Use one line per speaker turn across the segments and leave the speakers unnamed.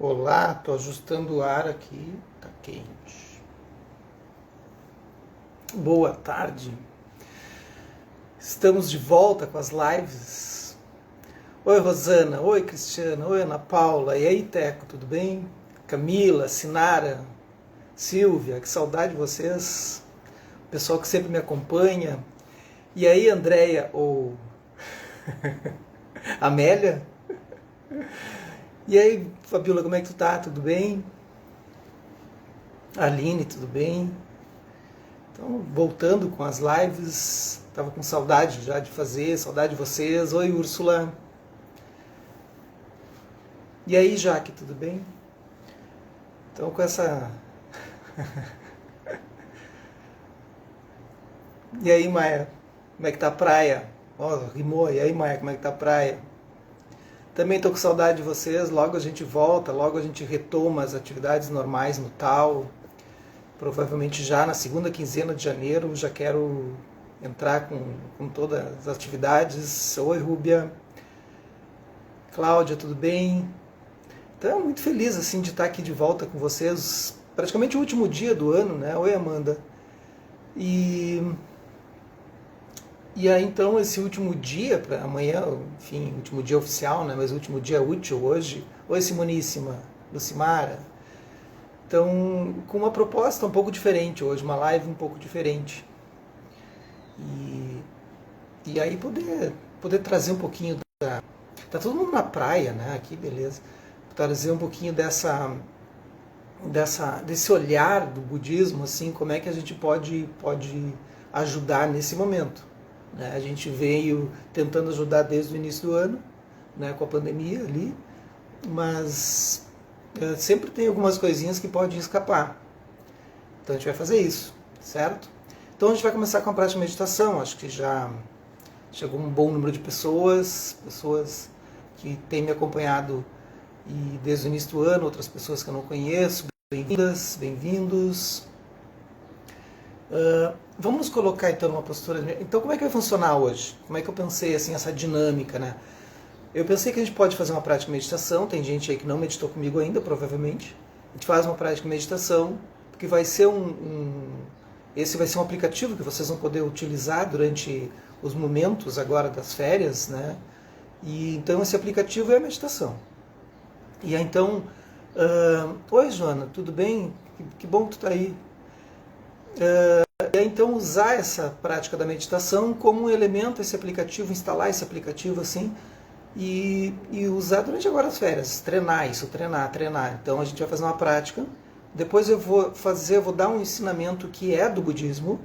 Olá, tô ajustando o ar aqui, tá quente. Boa tarde. Estamos de volta com as lives. Oi, Rosana. Oi, Cristiana. Oi, Ana Paula. E aí, Teco, tudo bem? Camila, Sinara, Silvia, que saudade de vocês. O pessoal que sempre me acompanha. E aí, Andréia ou Amélia? E aí, Fabiola, como é que tu tá? Tudo bem? Aline, tudo bem? Então, voltando com as lives, estava com saudade já de fazer, saudade de vocês. Oi, Úrsula. E aí, Jaque, tudo bem? Então, com essa... E aí, Maia, como é que tá a praia? Ó, rimou. E aí, Maia, como é que tá a praia? Também estou com saudade de vocês. Logo a gente volta, logo a gente retoma as atividades normais no tal. Provavelmente já na segunda quinzena de janeiro já quero entrar com todas as atividades. Oi, Rúbia. Cláudia, tudo bem? Então, muito feliz assim de estar aqui de volta com vocês. Praticamente o último dia do ano, né? Oi, Amanda. E aí, então, esse último dia, para amanhã, enfim, último dia oficial, né? Mas o último dia útil hoje. Oi, Simoníssima, Lucimara. Então, com uma proposta um pouco diferente hoje, uma live um pouco diferente. E aí poder trazer um pouquinho da... Tá todo mundo na praia, né? Aqui, beleza. Trazer um pouquinho desse olhar do budismo, assim, como é que a gente pode ajudar nesse momento. Né? A gente veio tentando ajudar desde o início do ano, né, com a pandemia ali, mas sempre tem algumas coisinhas que podem escapar. Então a gente vai fazer isso, certo? Então a gente vai começar com a prática de meditação. Acho que já chegou um bom número de pessoas que têm me acompanhado e desde o início do ano, outras pessoas que eu não conheço. Bem-vindas, bem-vindos. Vamos colocar então uma postura. Então, como é que vai funcionar hoje? Como é que eu pensei assim essa dinâmica, né? Eu pensei que a gente pode fazer uma prática de meditação. Tem gente aí que não meditou comigo ainda, provavelmente. A gente faz uma prática de meditação, porque vai ser esse vai ser um aplicativo que vocês vão poder utilizar durante os momentos agora das férias, né? E então esse aplicativo é a meditação. E aí, então, oi, Joana, tudo bem? Que bom que tu tá aí. E aí, então, usar essa prática da meditação como um elemento, esse aplicativo, instalar esse aplicativo assim, e usar durante agora as férias, treinar isso, treinar. Então a gente vai fazer uma prática, depois eu vou dar um ensinamento que é do budismo,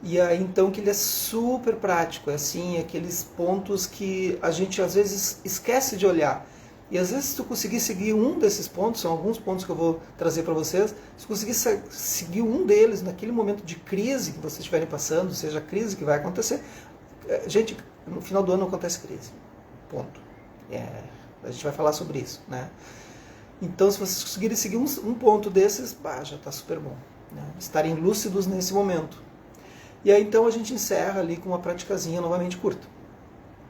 e aí então que ele é super prático, é assim, aqueles pontos que a gente às vezes esquece de olhar. E às vezes se tu conseguir seguir um desses pontos, são alguns pontos que eu vou trazer para vocês, se tu conseguir seguir um deles naquele momento de crise que vocês estiverem passando, seja a crise que vai acontecer, gente, no final do ano acontece crise, ponto. A gente vai falar sobre isso, né? Então se vocês conseguirem seguir um ponto desses, já está super bom, né? Estarem lúcidos nesse momento. E aí então a gente encerra ali com uma praticazinha novamente curta,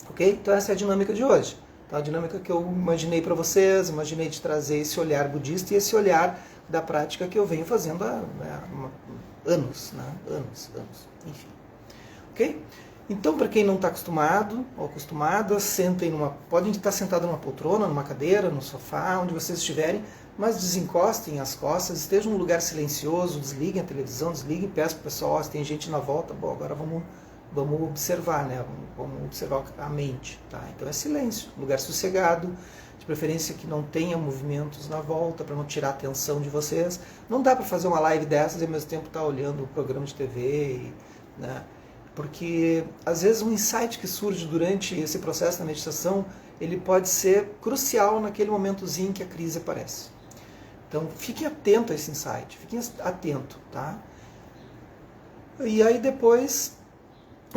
ok? Então essa é a dinâmica de hoje. Então, a dinâmica que eu imaginei para vocês, imaginei de trazer esse olhar budista e esse olhar da prática que eu venho fazendo há anos, né? Anos, enfim. Ok? Então, para quem não está acostumado ou acostumada, podem estar sentado numa poltrona, numa cadeira, no sofá, onde vocês estiverem, mas desencostem as costas, estejam num lugar silencioso, desliguem a televisão, desliguem, peço para o pessoal, se tem gente na volta, bom, agora vamos observar, né? Vamos observar a mente, tá? Então é silêncio, lugar sossegado, de preferência que não tenha movimentos na volta, para não tirar a atenção de vocês. Não dá para fazer uma live dessas e ao mesmo tempo estar olhando o programa de TV, né? Porque às vezes um insight que surge durante esse processo da meditação, ele pode ser crucial naquele momentozinho que a crise aparece. Então fiquem atentos a esse insight, fiquem atentos, tá? E aí depois...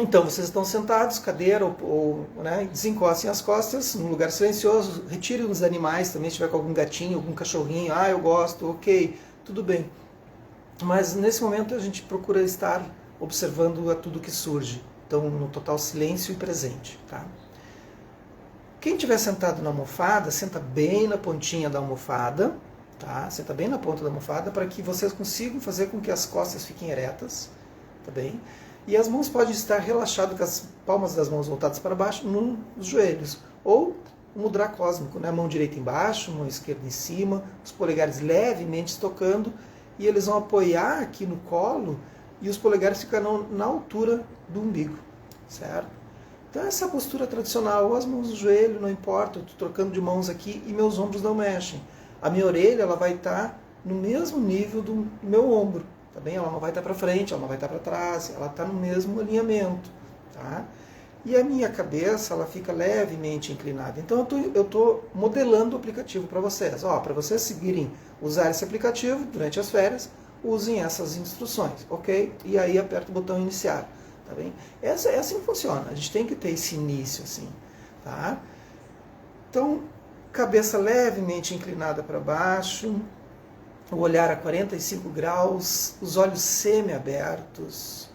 Então, vocês estão sentados, cadeira, né, desencostem as costas, num lugar silencioso, retirem os animais também, se tiver com algum gatinho, algum cachorrinho, eu gosto, ok, tudo bem. Mas nesse momento a gente procura estar observando a tudo que surge, então no total silêncio e presente. Tá? Quem estiver sentado na almofada, senta bem na pontinha da almofada, tá? Senta bem na ponta da almofada para que vocês consigam fazer com que as costas fiquem eretas, tá bem? E as mãos podem estar relaxadas, com as palmas das mãos voltadas para baixo, nos joelhos. Ou o mudra cósmico, né? Mão direita embaixo, mão esquerda em cima, os polegares levemente tocando, e eles vão apoiar aqui no colo, e os polegares ficarão na altura do umbigo, certo? Então essa é a postura tradicional, ou as mãos no joelho, não importa, eu estou trocando de mãos aqui e meus ombros não mexem. A minha orelha ela vai estar no mesmo nível do meu ombro, tá bem? Ela não vai estar para frente, ela não vai estar para trás, ela está no mesmo alinhamento, tá? E a minha cabeça ela fica levemente inclinada. Então eu estou modelando o aplicativo para vocês. Para vocês seguirem, usar esse aplicativo durante as férias, usem essas instruções, ok? E aí aperta o botão iniciar. Tá bem? É assim que funciona. A gente tem que ter esse início assim, tá? Então, cabeça levemente inclinada para baixo, o olhar a 45 graus, os olhos semi-abertos.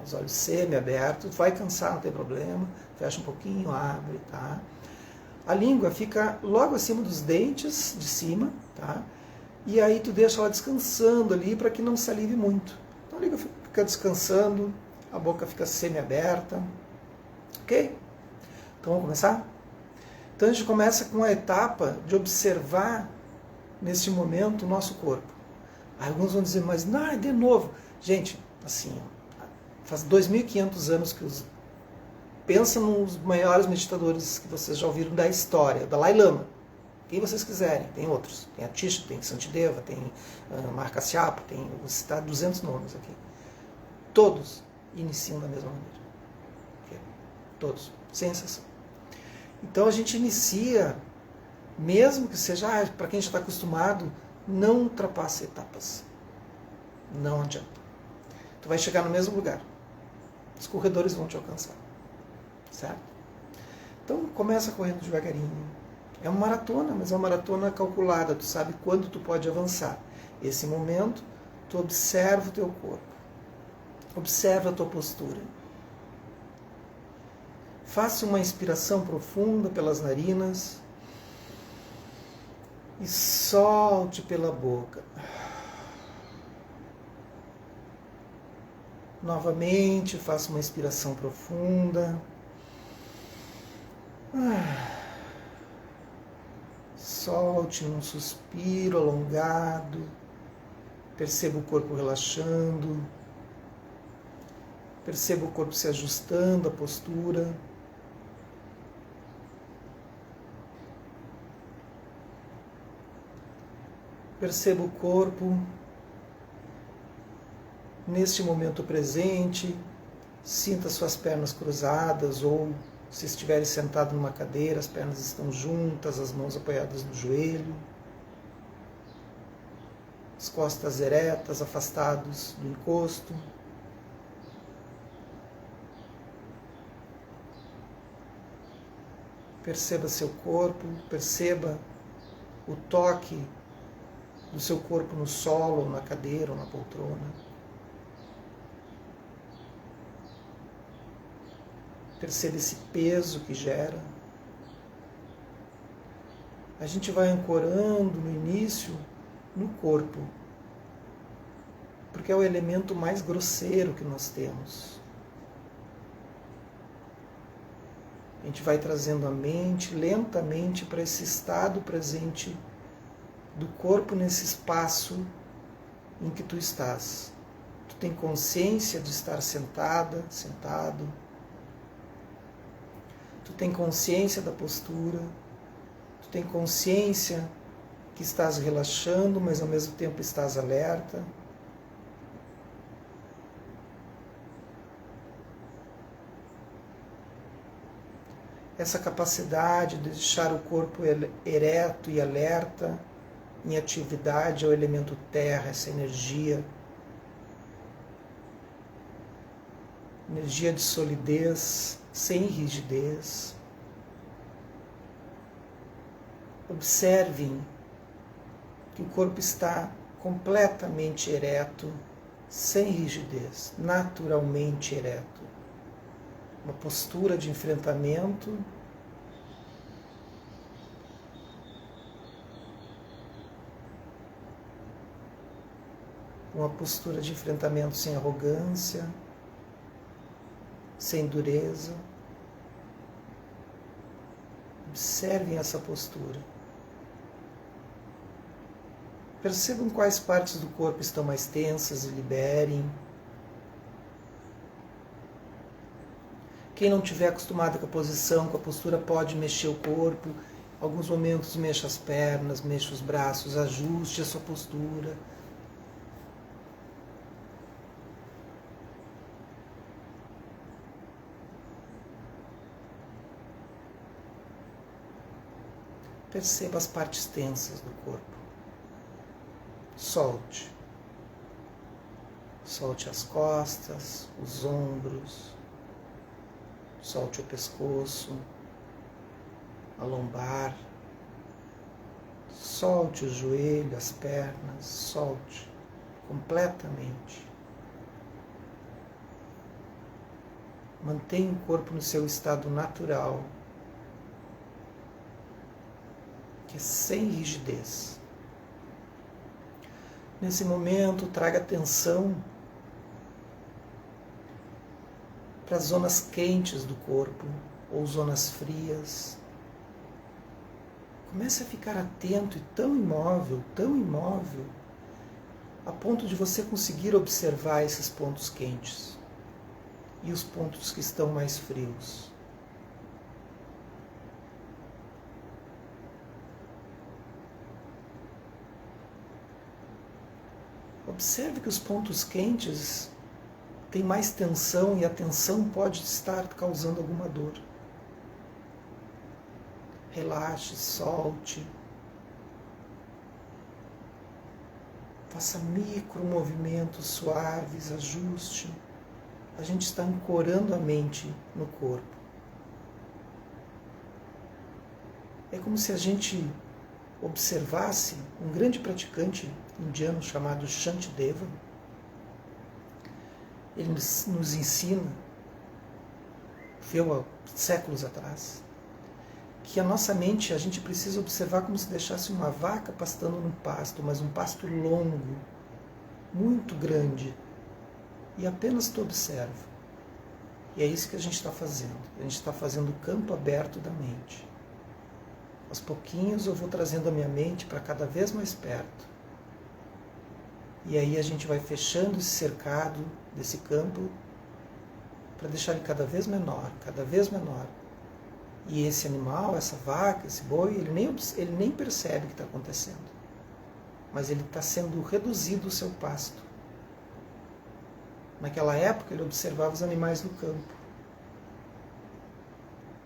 Os olhos semi-abertos, vai cansar, não tem problema. Fecha um pouquinho, abre, tá? A língua fica logo acima dos dentes de cima, tá? E aí tu deixa ela descansando ali para que não salive muito. Então a língua fica descansando, a boca fica semi-aberta, ok? Então vamos começar? Então a gente começa com a etapa de observar, nesse momento, o nosso corpo. Aí alguns vão dizer, mas não, de novo. Gente, assim, faz 2.500 anos que pensa nos maiores meditadores que vocês já ouviram da história, Dalai Lama. Quem vocês quiserem, tem outros. Tem Atisha, tem Santideva, tem Markasyapa, tem, vou citar 200 nomes aqui. Todos iniciam da mesma maneira. Okay? Todos, sem exceção. Então a gente inicia, mesmo que seja, para quem já está acostumado, não ultrapasse etapas. Não adianta. Tu vai chegar no mesmo lugar. Os corredores vão te alcançar. Certo? Então começa correndo devagarinho. É uma maratona, mas é uma maratona calculada. Tu sabe quando tu pode avançar. Esse momento, tu observa o teu corpo. Observa a tua postura. Faça uma inspiração profunda pelas narinas e solte pela boca. Novamente, faça uma inspiração profunda. Solte um suspiro alongado. Perceba o corpo relaxando. Perceba o corpo se ajustando, a postura. Perceba o corpo neste momento presente. Sinta suas pernas cruzadas ou, se estiver sentado numa cadeira, as pernas estão juntas, as mãos apoiadas no joelho. As costas eretas, afastados do encosto. Perceba seu corpo, perceba o toque do seu corpo no solo, ou na cadeira, ou na poltrona. Perceba esse peso que gera. A gente vai ancorando no início no corpo, porque é o elemento mais grosseiro que nós temos. A gente vai trazendo a mente lentamente para esse estado presente do corpo nesse espaço em que tu estás. Tu tem consciência de estar sentada, sentado. Tu tem consciência da postura. Tu tem consciência que estás relaxando, mas ao mesmo tempo estás alerta. Essa capacidade de deixar o corpo ereto e alerta, em atividade, é o elemento terra, essa energia de solidez, sem rigidez. Observem que o corpo está completamente ereto, sem rigidez, naturalmente ereto. Uma postura de enfrentamento uma postura de enfrentamento sem arrogância, sem dureza. Observem essa postura. Percebam quais partes do corpo estão mais tensas e liberem. Quem não estiver acostumado com a posição, com a postura, pode mexer o corpo. Em alguns momentos mexa as pernas, mexa os braços, ajuste a sua postura. Perceba as partes tensas do corpo. Solte. Solte as costas, os ombros. Solte o pescoço, a lombar. Solte o joelho, as pernas. Solte completamente. Mantenha o corpo no seu estado natural, que é sem rigidez. Nesse momento, traga atenção para as zonas quentes do corpo ou zonas frias. Comece a ficar atento e tão imóvel, a ponto de você conseguir observar esses pontos quentes e os pontos que estão mais frios. Observe que os pontos quentes têm mais tensão e a tensão pode estar causando alguma dor. Relaxe, solte. Faça micro movimentos suaves, ajuste. A gente está ancorando a mente no corpo. É como se a gente observasse um grande praticante indiano chamado Shantideva. Ele nos ensina, viu há séculos atrás, que a nossa mente a gente precisa observar como se deixasse uma vaca pastando num pasto, mas um pasto longo, muito grande, e apenas tu observa. E é isso que a gente está fazendo. A gente está fazendo o campo aberto da mente. Aos pouquinhos eu vou trazendo a minha mente para cada vez mais perto. E aí a gente vai fechando esse cercado desse campo para deixar ele cada vez menor, cada vez menor. E esse animal, essa vaca, esse boi, ele nem percebe o que está acontecendo. Mas ele está sendo reduzido o seu pasto. Naquela época ele observava os animais do campo.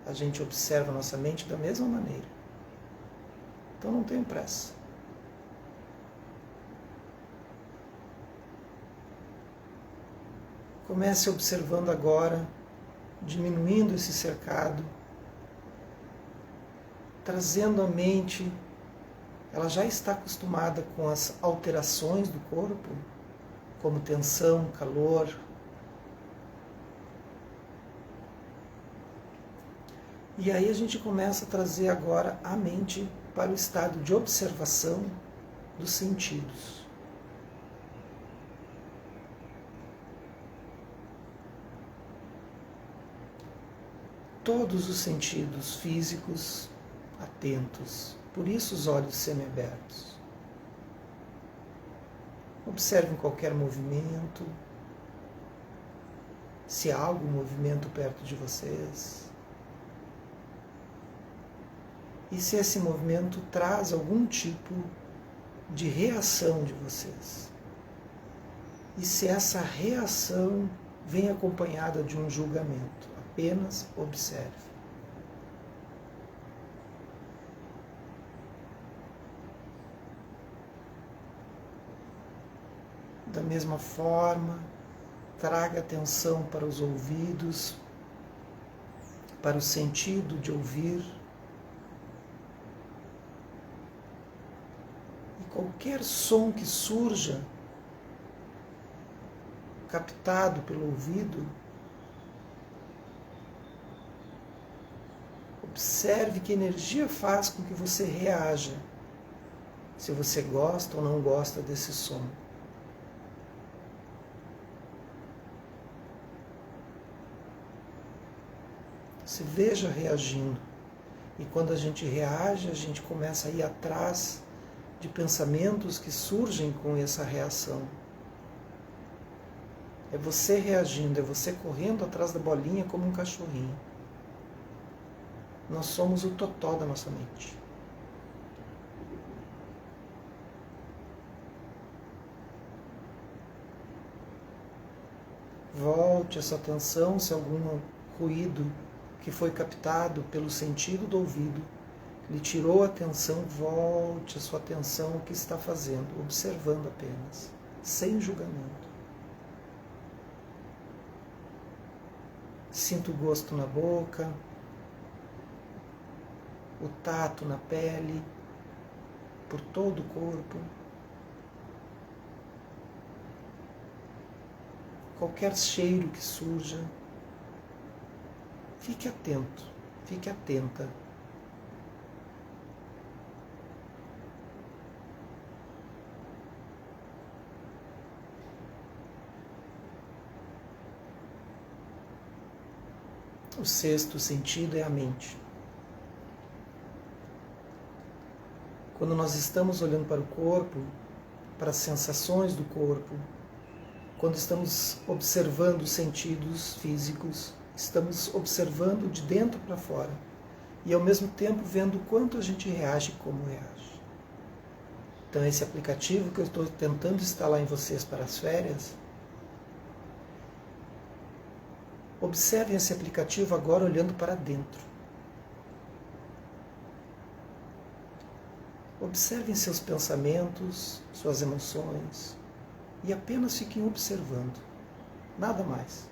A gente observa a nossa mente da mesma maneira. Então não tenho pressa. Comece observando agora, diminuindo esse cercado, trazendo a mente, ela já está acostumada com as alterações do corpo, como tensão, calor. E aí a gente começa a trazer agora a mente para o estado de observação dos sentidos. Todos os sentidos físicos atentos, por isso os olhos semiabertos. Observem qualquer movimento, se há algum movimento perto de vocês. E se esse movimento traz algum tipo de reação de vocês. E se essa reação vem acompanhada de um julgamento. Apenas observe. Da mesma forma, traga atenção para os ouvidos, para o sentido de ouvir. E qualquer som que surja, captado pelo ouvido, observe que energia faz com que você reaja, se você gosta ou não gosta desse som. Se veja reagindo. E quando a gente reage, a gente começa a ir atrás de pensamentos que surgem com essa reação. É você reagindo, é você correndo atrás da bolinha como um cachorrinho. Nós somos o totó da nossa mente. Volte essa atenção, se algum ruído que foi captado pelo sentido do ouvido lhe tirou a atenção, volte a sua atenção ao que está fazendo, observando apenas, sem julgamento. Sinta o gosto na boca, o tato na pele, por todo o corpo. Qualquer cheiro que surja, fique atento, fique atenta. O sexto sentido é a mente. Quando nós estamos olhando para o corpo, para as sensações do corpo, quando estamos observando os sentidos físicos, estamos observando de dentro para fora e ao mesmo tempo vendo o quanto a gente reage e como reage. Então esse aplicativo que eu estou tentando instalar em vocês para as férias, observem esse aplicativo agora olhando para dentro. Observem seus pensamentos, suas emoções e apenas fiquem observando, nada mais.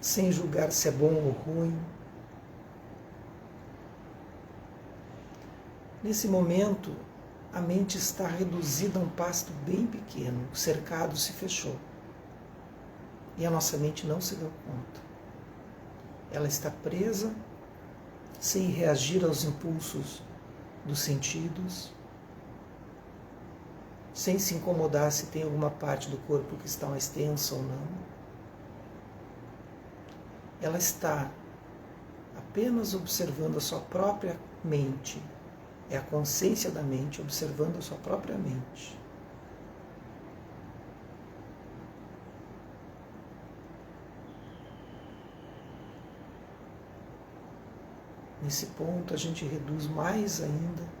Sem julgar se é bom ou ruim. Nesse momento, a mente está reduzida a um pasto bem pequeno, o cercado se fechou. E a nossa mente não se deu conta. Ela está presa, sem reagir aos impulsos dos sentidos, sem se incomodar se tem alguma parte do corpo que está mais tensa ou não. Ela está apenas observando a sua própria mente. É a consciência da mente observando a sua própria mente. Nesse ponto a gente reduz mais ainda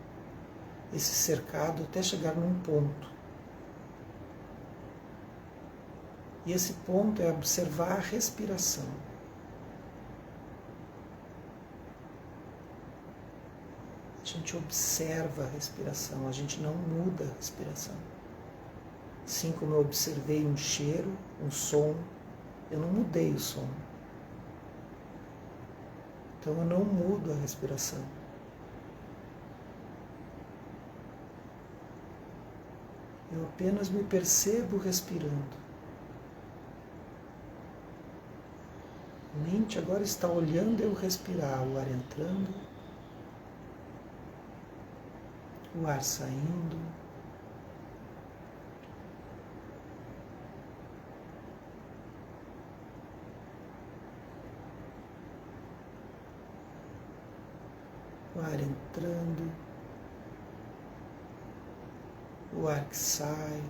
esse cercado até chegar num ponto. E esse ponto é observar a respiração. A gente observa a respiração, a gente não muda a respiração. Assim como eu observei um cheiro, um som, eu não mudei o som. Então eu não mudo a respiração. Eu apenas me percebo respirando. A mente agora está olhando eu respirar, o ar entrando, o ar saindo. O ar entrando, o ar que sai.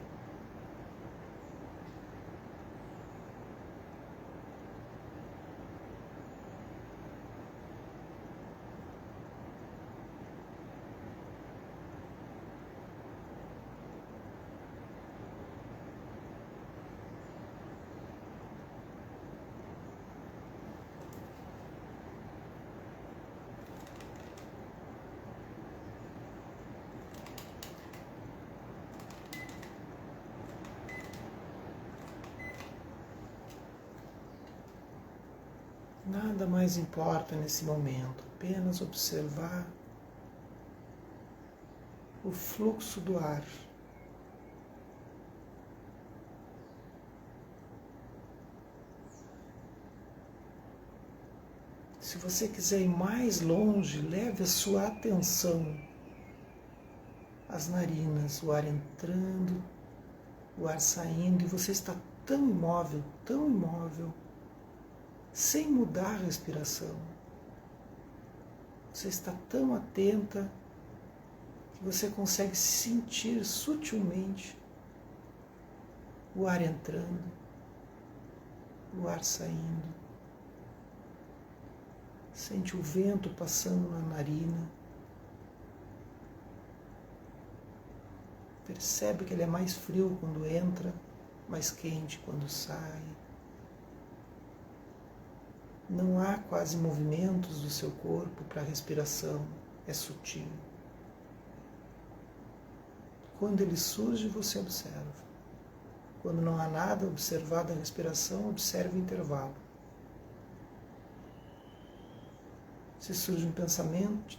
Nada mais importa nesse momento, apenas observar o fluxo do ar. Se você quiser ir mais longe, leve a sua atenção às narinas, o ar entrando, o ar saindo, e você está tão imóvel, sem mudar a respiração. Você está tão atenta que você consegue sentir sutilmente o ar entrando, o ar saindo. Sente o vento passando na narina. Percebe que ele é mais frio quando entra, mais quente quando sai. Não há quase movimentos do seu corpo para a respiração, é sutil. Quando ele surge, você observa. Quando não há nada a observar da respiração, observe o intervalo. Se surge um pensamento,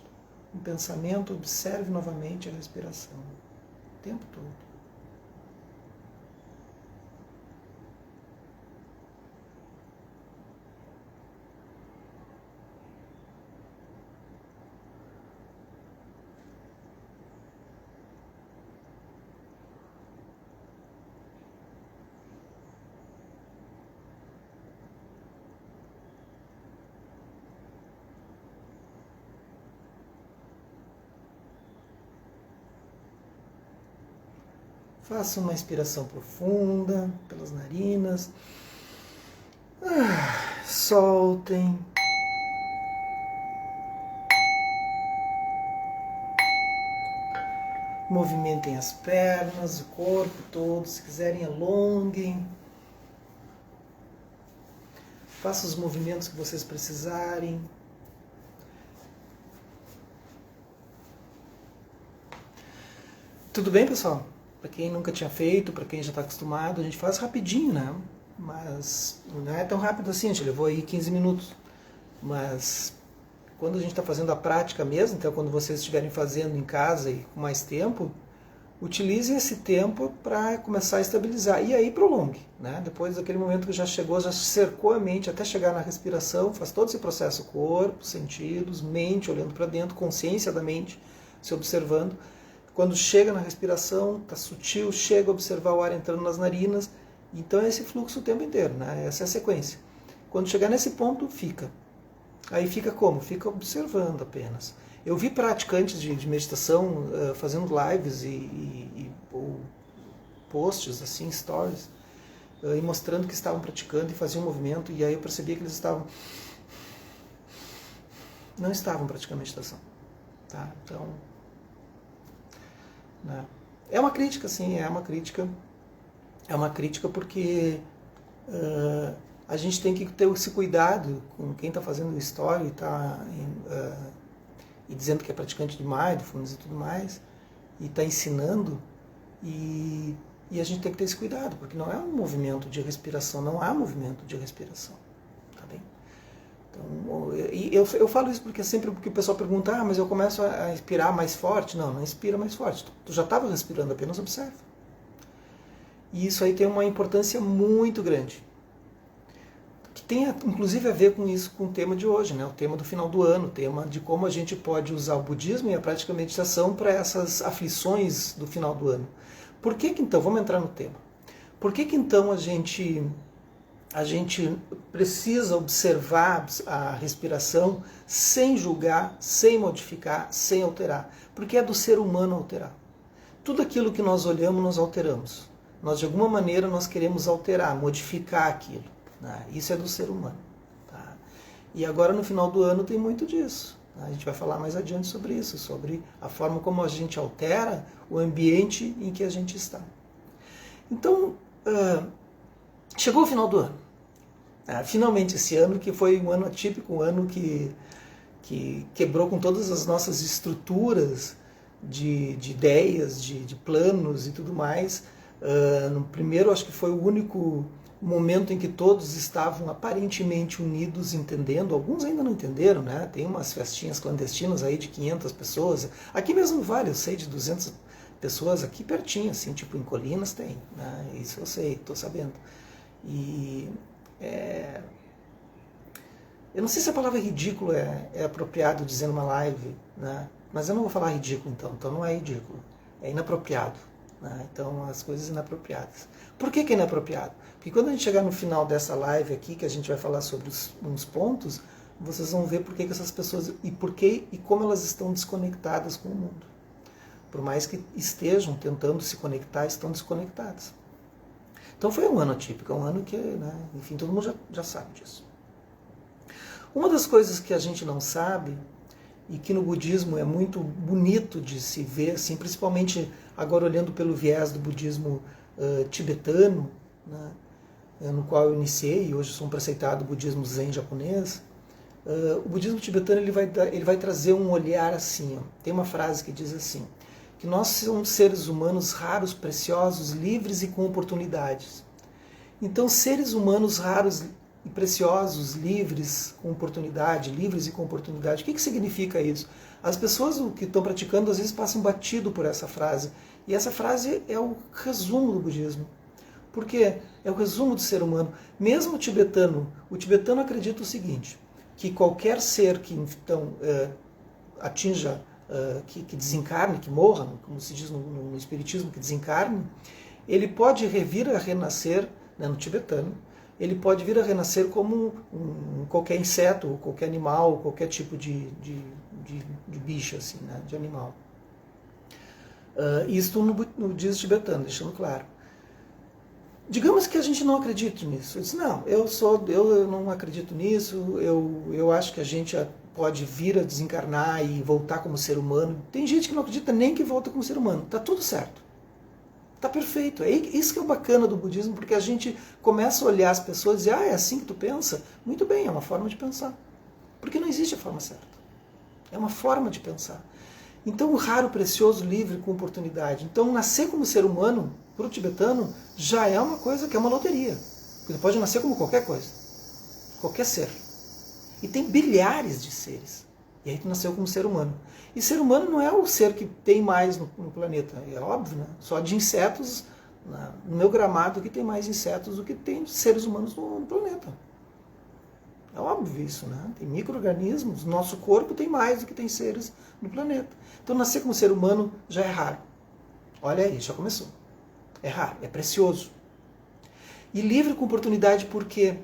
observe novamente a respiração. O tempo todo. Faça uma inspiração profunda pelas narinas. Soltem. Movimentem as pernas, o corpo todo. Se quiserem, alonguem. Faça os movimentos que vocês precisarem. Tudo bem, pessoal? Para quem nunca tinha feito, para quem já está acostumado, a gente faz rapidinho, né? Mas não é tão rápido assim, a gente levou aí 15 minutos. Mas quando a gente está fazendo a prática mesmo, então quando vocês estiverem fazendo em casa e com mais tempo, utilize esse tempo para começar a estabilizar. E aí prolongue, né? Depois daquele momento que já chegou, já cercou a mente até chegar na respiração, faz todo esse processo, corpo, sentidos, mente olhando para dentro, consciência da mente, se observando. Quando chega na respiração, está sutil, chega a observar o ar entrando nas narinas. Então é esse fluxo o tempo inteiro, né? Essa é a sequência. Quando chegar nesse ponto, fica. Aí fica como? Fica observando apenas. Eu vi praticantes de meditação fazendo lives ou posts, assim, stories, e mostrando que estavam praticando e faziam movimento, e aí eu percebia que eles não estavam praticando meditação. Tá? Então, né? É uma crítica, sim, é uma crítica. É uma crítica porque a gente tem que ter esse cuidado com quem está fazendo story e dizendo que é praticante de mindfulness e tudo mais, e está ensinando, e a gente tem que ter esse cuidado, porque não é um movimento de respiração, não há movimento de respiração. Tá bem? Então, eu falo isso porque sempre que o pessoal pergunta, mas eu começo a inspirar mais forte. Não inspira mais forte. Tu já estava respirando, apenas observa. E isso aí tem uma importância muito grande. Que tem inclusive a ver com isso, com o tema de hoje, né? O tema do final do ano, o tema de como a gente pode usar o budismo e a prática de meditação para essas aflições do final do ano. Por que então, vamos entrar no tema. Por que então a gente precisa observar a respiração sem julgar, sem modificar, sem alterar? Porque é do ser humano alterar. Tudo aquilo que nós olhamos, nós alteramos. Nós, de alguma maneira, nós queremos alterar, modificar aquilo. Né? Isso é do ser humano. Tá? E agora, no final do ano, tem muito disso. Tá? A gente vai falar mais adiante sobre isso, sobre a forma como a gente altera o ambiente em que a gente está. Então, chegou o final do ano. Finalmente, esse ano que foi um ano atípico, um ano que quebrou com todas as nossas estruturas de ideias, de planos e tudo mais. No primeiro, acho que foi o único momento em que todos estavam aparentemente unidos, entendendo. Alguns ainda não entenderam, né? Tem umas festinhas clandestinas aí de 500 pessoas. Aqui mesmo vale, eu sei, de 200 pessoas aqui pertinho, assim, tipo em Colinas tem, né? Isso eu sei, estou sabendo. E eu não sei se a palavra ridículo é apropriado dizer numa live, né? Mas eu não vou falar ridículo então não é ridículo, é inapropriado. né? Então, as coisas inapropriadas. Por que é inapropriado? Porque quando a gente chegar no final dessa live aqui, que a gente vai falar sobre uns pontos, vocês vão ver por que essas pessoas, e por que e como elas estão desconectadas com o mundo. Por mais que estejam tentando se conectar, estão desconectadas. Então foi um ano atípico, um ano que, né, enfim, todo mundo já sabe disso. Uma das coisas que a gente não sabe, e que no budismo é muito bonito de se ver, assim, principalmente agora olhando pelo viés do budismo tibetano, né, no qual eu iniciei, e hoje sou um preceitado do budismo zen japonês. O budismo tibetano ele vai trazer um olhar assim, ó. Tem uma frase que diz assim, que nós somos seres humanos raros, preciosos, livres e com oportunidades. Então, seres humanos raros e preciosos, livres, com oportunidade, livres e com oportunidade, o que significa isso? As pessoas que estão praticando às vezes passam batido por essa frase, e essa frase é o resumo do budismo. Porque é o resumo do ser humano. Mesmo o tibetano acredita o seguinte, que qualquer ser que então atinja, que desencarne, que morra, como se diz no espiritismo, que desencarne, ele pode vir a renascer, né, no tibetano, ele pode vir a renascer como qualquer inseto, qualquer animal, qualquer tipo de bicho, assim, né, de animal. Isto no budismo tibetano, deixando claro. Digamos que a gente não acredite nisso. Eu disse, não, eu não acredito nisso, eu acho que a gente pode vir a desencarnar e voltar como ser humano. Tem gente que não acredita nem que volta como ser humano. Está tudo certo. Está perfeito. É isso que é o bacana do budismo, porque a gente começa a olhar as pessoas e dizer, é assim que tu pensa? Muito bem, é uma forma de pensar. Porque não existe a forma certa. É uma forma de pensar. Então, o raro, precioso, livre, com oportunidade. Então, nascer como ser humano, para o tibetano, já é uma coisa que é uma loteria. Ele pode nascer como qualquer coisa. Qualquer ser. E tem bilhares de seres. E aí tu nasceu como ser humano. E ser humano não é o ser que tem mais no planeta. É óbvio, né? Só de insetos, no meu gramado, que tem mais insetos do que tem seres humanos no planeta. É óbvio isso, né? Tem micro-organismos, nosso corpo tem mais do que tem seres no planeta. Então nascer como ser humano já é raro. Olha aí, já começou. É raro, é precioso. E livre com oportunidade porque,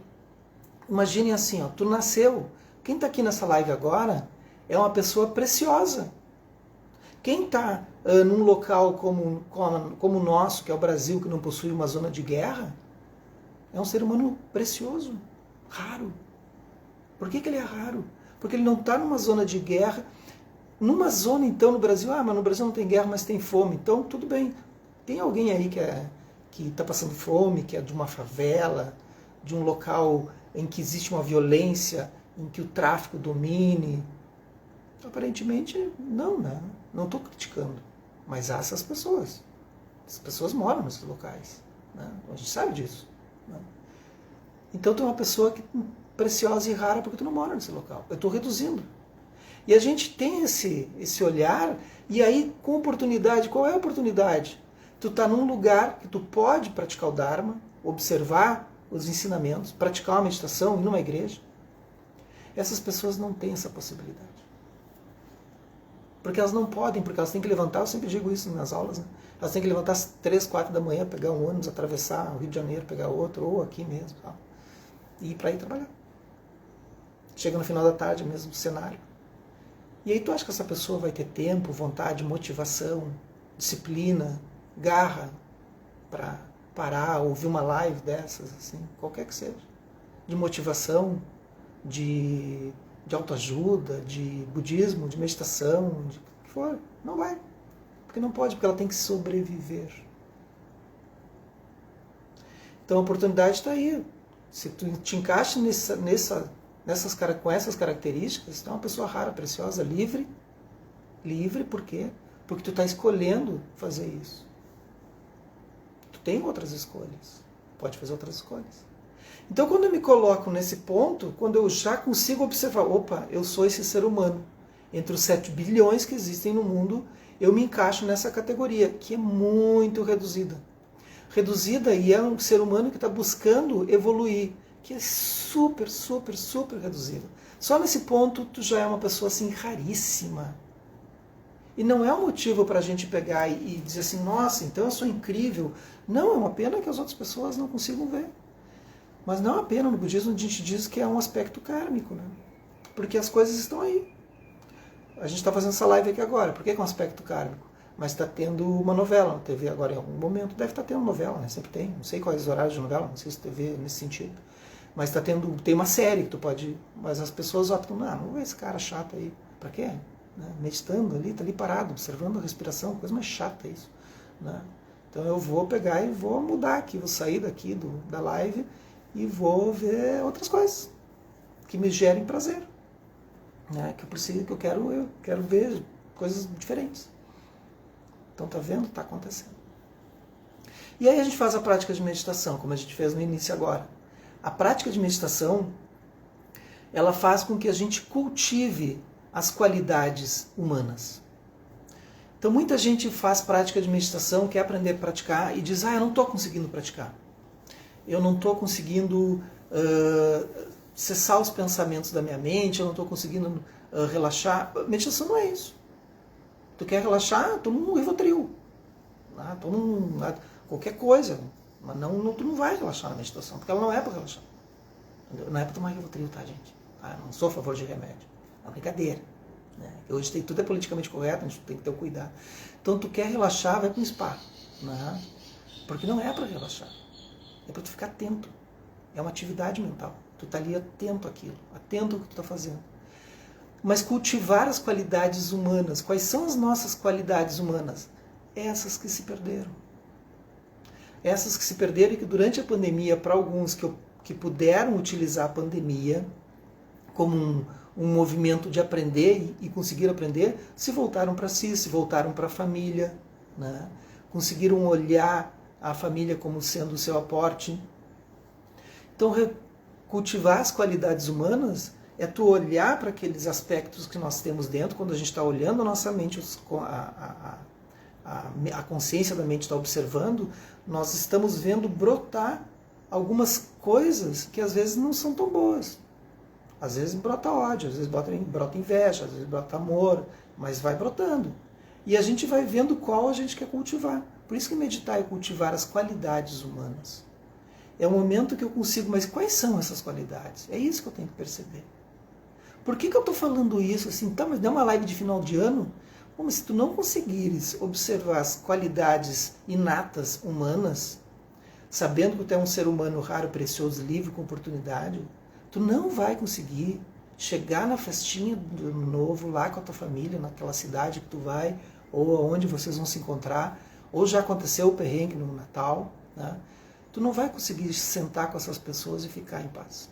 imaginem assim, ó, tu nasceu, quem está aqui nessa live agora é uma pessoa preciosa. Quem está num local como o nosso, que é o Brasil, que não possui uma zona de guerra, é um ser humano precioso, raro. Por que ele é raro? Porque ele não está numa zona de guerra. Numa zona, então, no Brasil, mas no Brasil não tem guerra, mas tem fome. Então, tudo bem. Tem alguém aí que está passando fome, que é de uma favela, de um local em que existe uma violência, em que o tráfico domine. Aparentemente, não, né? Não estou criticando. Mas há essas pessoas. As pessoas moram nesses locais. Né? A gente sabe disso. Né? Então, tem uma pessoa que preciosa e rara porque tu não mora nesse local. Eu estou reduzindo. E a gente tem esse olhar, e aí com oportunidade, qual é a oportunidade? Tu está num lugar que tu pode praticar o Dharma, observar os ensinamentos, praticar uma meditação, ir numa igreja. Essas pessoas não têm essa possibilidade. Porque elas não podem, porque elas têm que levantar, eu sempre digo isso nas aulas, né? Elas têm que levantar às 3, 4 da manhã, pegar um ônibus, atravessar o Rio de Janeiro, pegar outro, ou aqui mesmo, tal, e ir para ir trabalhar. Chega no final da tarde, mesmo cenário. E aí tu acha que essa pessoa vai ter tempo, vontade, motivação, disciplina, garra para parar, ouvir uma live dessas, assim, qualquer que seja, de motivação, de autoajuda, de budismo, de meditação, de o que for? Não vai. Porque não pode, porque ela tem que sobreviver. Então a oportunidade está aí. Se tu te encaixa com essas características, tu é uma pessoa rara, preciosa, livre. Livre por quê? Porque tu está escolhendo fazer isso. Tu tem outras escolhas. Pode fazer outras escolhas. Então quando eu me coloco nesse ponto, quando eu já consigo observar, opa, eu sou esse ser humano. Entre os 7 bilhões que existem no mundo, eu me encaixo nessa categoria, que é muito reduzida. Reduzida, e é um ser humano que está buscando evoluir, que é super, super, super reduzido. Só nesse ponto tu já é uma pessoa assim raríssima. E não é um motivo para a gente pegar e dizer assim, nossa, então eu sou incrível. Não, é uma pena que as outras pessoas não consigam ver. Mas não é uma pena, no budismo a gente diz que é um aspecto kármico, né? Porque as coisas estão aí. A gente está fazendo essa live aqui agora, por que é um aspecto kármico? Mas está tendo uma novela na TV agora, em algum momento deve estar tendo novela, né? Sempre tem, não sei quais os horários de novela, não sei se TV nesse sentido. Mas tem uma série que tu pode, mas as pessoas optam, não vou ver esse cara chato aí, para quê? Né? Meditando ali, tá ali parado, observando a respiração, coisa mais chata isso, né? Então eu vou pegar e vou mudar aqui, vou sair daqui da live e vou ver outras coisas que me gerem prazer, né? Que eu preciso, que eu quero ver coisas diferentes. Então tá vendo? Tá acontecendo. E aí a gente faz a prática de meditação, como a gente fez no início agora. A prática de meditação, ela faz com que a gente cultive as qualidades humanas. Então muita gente faz prática de meditação, quer aprender a praticar e diz, eu não estou conseguindo praticar. Eu não estou conseguindo cessar os pensamentos da minha mente, eu não estou conseguindo relaxar. Meditação não é isso. Tu quer relaxar? Toma um Rivotril. Toma qualquer coisa. Mas tu não vai relaxar na meditação, porque ela não é para relaxar. Não é para tomar Rivotril, tá, gente? Eu não sou a favor de remédio. É uma brincadeira. Né? Hoje tudo é politicamente correto, a gente tem que ter o cuidado. Então, tu quer relaxar, vai para um spa. Né? Porque não é para relaxar. É para tu ficar atento. É uma atividade mental. Tu está ali atento àquilo, atento ao que tu está fazendo. Mas cultivar as qualidades humanas. Quais são as nossas qualidades humanas? Essas que se perderam. Essas que se perderam e que durante a pandemia, para alguns que puderam utilizar a pandemia como um movimento de aprender e conseguir aprender, se voltaram para si, se voltaram para a família, né? Conseguiram olhar a família como sendo o seu aporte. Então, cultivar as qualidades humanas é tu olhar para aqueles aspectos que nós temos dentro, quando a gente está olhando a nossa mente, a consciência da mente está observando, nós estamos vendo brotar algumas coisas que às vezes não são tão boas. Às vezes brota ódio, às vezes brota inveja, às vezes brota amor, mas vai brotando. E a gente vai vendo qual a gente quer cultivar. Por isso que meditar é cultivar as qualidades humanas. É o momento que eu consigo, mas quais são essas qualidades? É isso que eu tenho que perceber. Por que eu estou falando isso assim? Tá, mas não é uma live de final de ano? Bom, mas se tu não conseguires observar as qualidades inatas humanas, sabendo que tu é um ser humano raro, precioso, livre, com oportunidade, tu não vai conseguir chegar na festinha do ano novo, lá com a tua família, naquela cidade que tu vai, ou onde vocês vão se encontrar, ou já aconteceu o perrengue no Natal, né? Tu não vai conseguir sentar com essas pessoas e ficar em paz.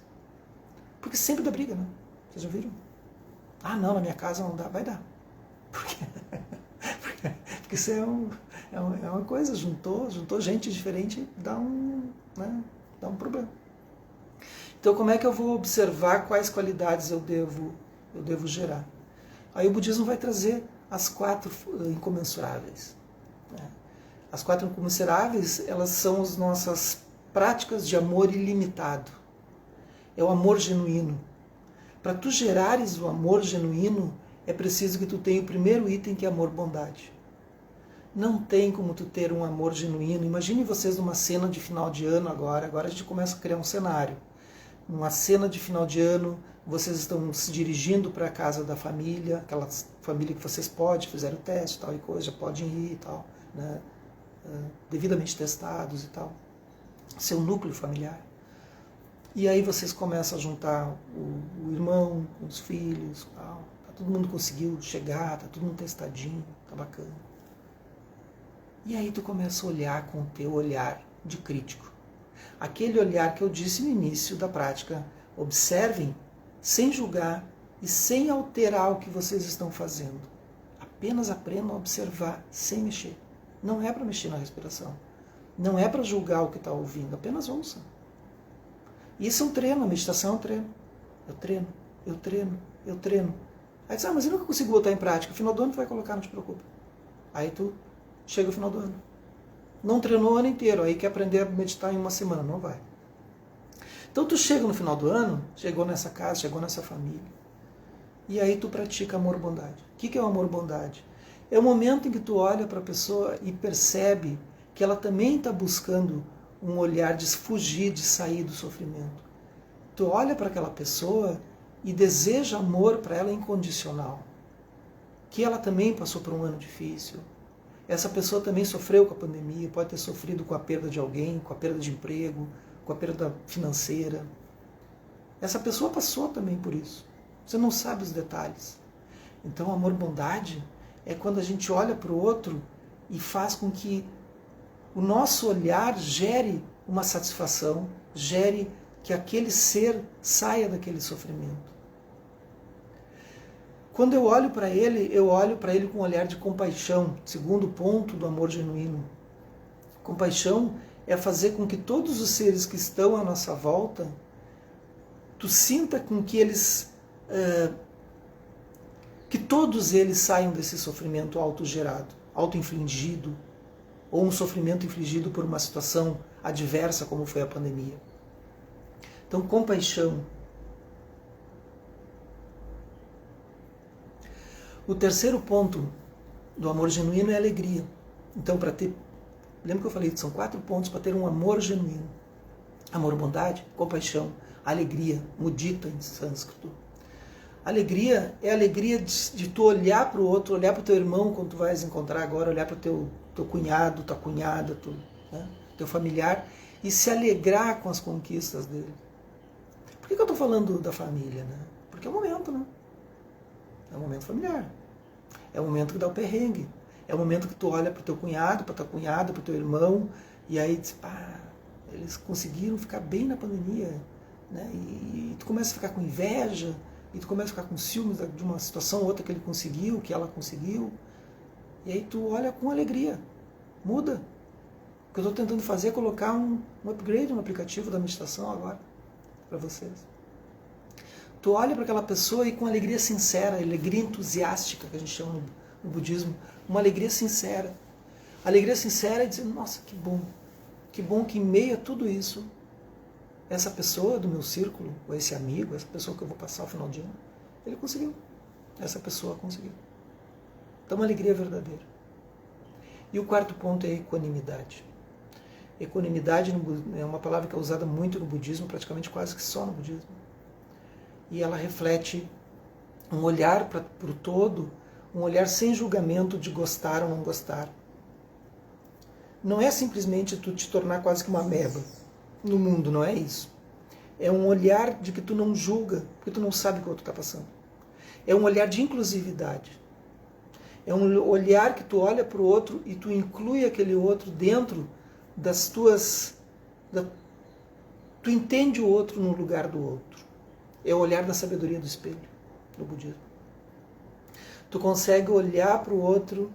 Porque sempre dá briga, né? Vocês já viram? Não, na minha casa não dá. Vai dar. Porque isso é uma coisa, juntou gente diferente, dá um problema. Então, como é que eu vou observar quais qualidades eu devo gerar? Aí o budismo vai trazer as 4 incomensuráveis. Né? As 4 incomensuráveis, elas são as nossas práticas de amor ilimitado. É o amor genuíno. Para tu gerares o amor genuíno, é preciso que tu tenha o primeiro item, que é amor-bondade. Não tem como tu ter um amor genuíno. Imagine vocês numa cena de final de ano agora a gente começa a criar um cenário. Numa cena de final de ano, vocês estão se dirigindo para a casa da família, aquela família que vocês fizeram o teste tal e coisa, já podem ir e tal, né? Devidamente testados e tal. Seu núcleo familiar. E aí vocês começam a juntar o irmão com os filhos, tal. Todo mundo conseguiu chegar, tá todo mundo testadinho, tá bacana. E aí tu começa a olhar com o teu olhar de crítico. Aquele olhar que eu disse no início da prática. Observem sem julgar e sem alterar o que vocês estão fazendo. Apenas aprendam a observar sem mexer. Não é para mexer na respiração. Não é para julgar o que está ouvindo, apenas ouça. Isso é um treino, a meditação é um treino. Eu treino. Aí diz, mas eu nunca consigo botar em prática. Final do ano tu vai colocar, não te preocupa. Aí tu chega o final do ano. Não treinou o ano inteiro, aí quer aprender a meditar em uma semana, não vai. Então tu chega no final do ano, chegou nessa casa, chegou nessa família, e aí tu pratica amor-bondade. O que é o amor-bondade? É o momento em que tu olha para a pessoa e percebe que ela também está buscando um olhar de fugir, de sair do sofrimento. Tu olha para aquela pessoa e deseja amor para ela incondicional. Que ela também passou por um ano difícil. Essa pessoa também sofreu com a pandemia, pode ter sofrido com a perda de alguém, com a perda de emprego, com a perda financeira. Essa pessoa passou também por isso. Você não sabe os detalhes. Então, amor-bondade é quando a gente olha para o outro e faz com que o nosso olhar gere uma satisfação, gere que aquele ser saia daquele sofrimento. Quando eu olho para ele com um olhar de compaixão, segundo ponto do amor genuíno. Compaixão é fazer com que todos os seres que estão à nossa volta, tu sinta com que eles, que todos eles saiam desse sofrimento autogerado, auto-infligido, ou um sofrimento infligido por uma situação adversa como foi a pandemia. Então, compaixão. O terceiro ponto do amor genuíno é a alegria. Então, lembra que eu falei que são 4 pontos para ter um amor genuíno. Amor, bondade, compaixão, alegria, mudita em sânscrito. Alegria é a alegria de tu olhar para o outro, olhar para o teu irmão quando tu vais encontrar agora, olhar para o teu cunhado, tua cunhada, teu familiar, e se alegrar com as conquistas dele. Por que eu estou falando da família? Né? Porque é o momento, né? É um momento familiar. É um momento que dá o perrengue. É o momento que tu olha para o teu cunhado, para tua cunhada, para o teu irmão, e aí diz, eles conseguiram ficar bem na pandemia. Né? E tu começa a ficar com inveja, e tu começa a ficar com ciúmes de uma situação ou outra que ele conseguiu, que ela conseguiu. E aí tu olha com alegria. Muda. O que eu estou tentando fazer é colocar um upgrade no aplicativo da meditação agora, para vocês. Tu olha para aquela pessoa e com alegria sincera, alegria entusiástica, que a gente chama no budismo, uma alegria sincera. Alegria sincera é dizer, nossa, que bom que em meio a tudo isso, essa pessoa do meu círculo, ou esse amigo, essa pessoa que eu vou passar o final de ano, ele conseguiu. Essa pessoa conseguiu. Então, uma alegria verdadeira. E o quarto ponto é a equanimidade. Equanimidade é uma palavra que é usada muito no budismo, praticamente quase que só no budismo. E ela reflete um olhar para o todo, um olhar sem julgamento de gostar ou não gostar. Não é simplesmente tu te tornar quase que uma ameba no mundo, não é isso. É um olhar de que tu não julga, porque tu não sabe o que o outro está passando. É um olhar de inclusividade. É um olhar que tu olha para o outro e tu inclui aquele outro dentro das tuas... Tu entende o outro no lugar do outro. É o olhar da sabedoria do espelho, do budismo. Tu consegue olhar para o outro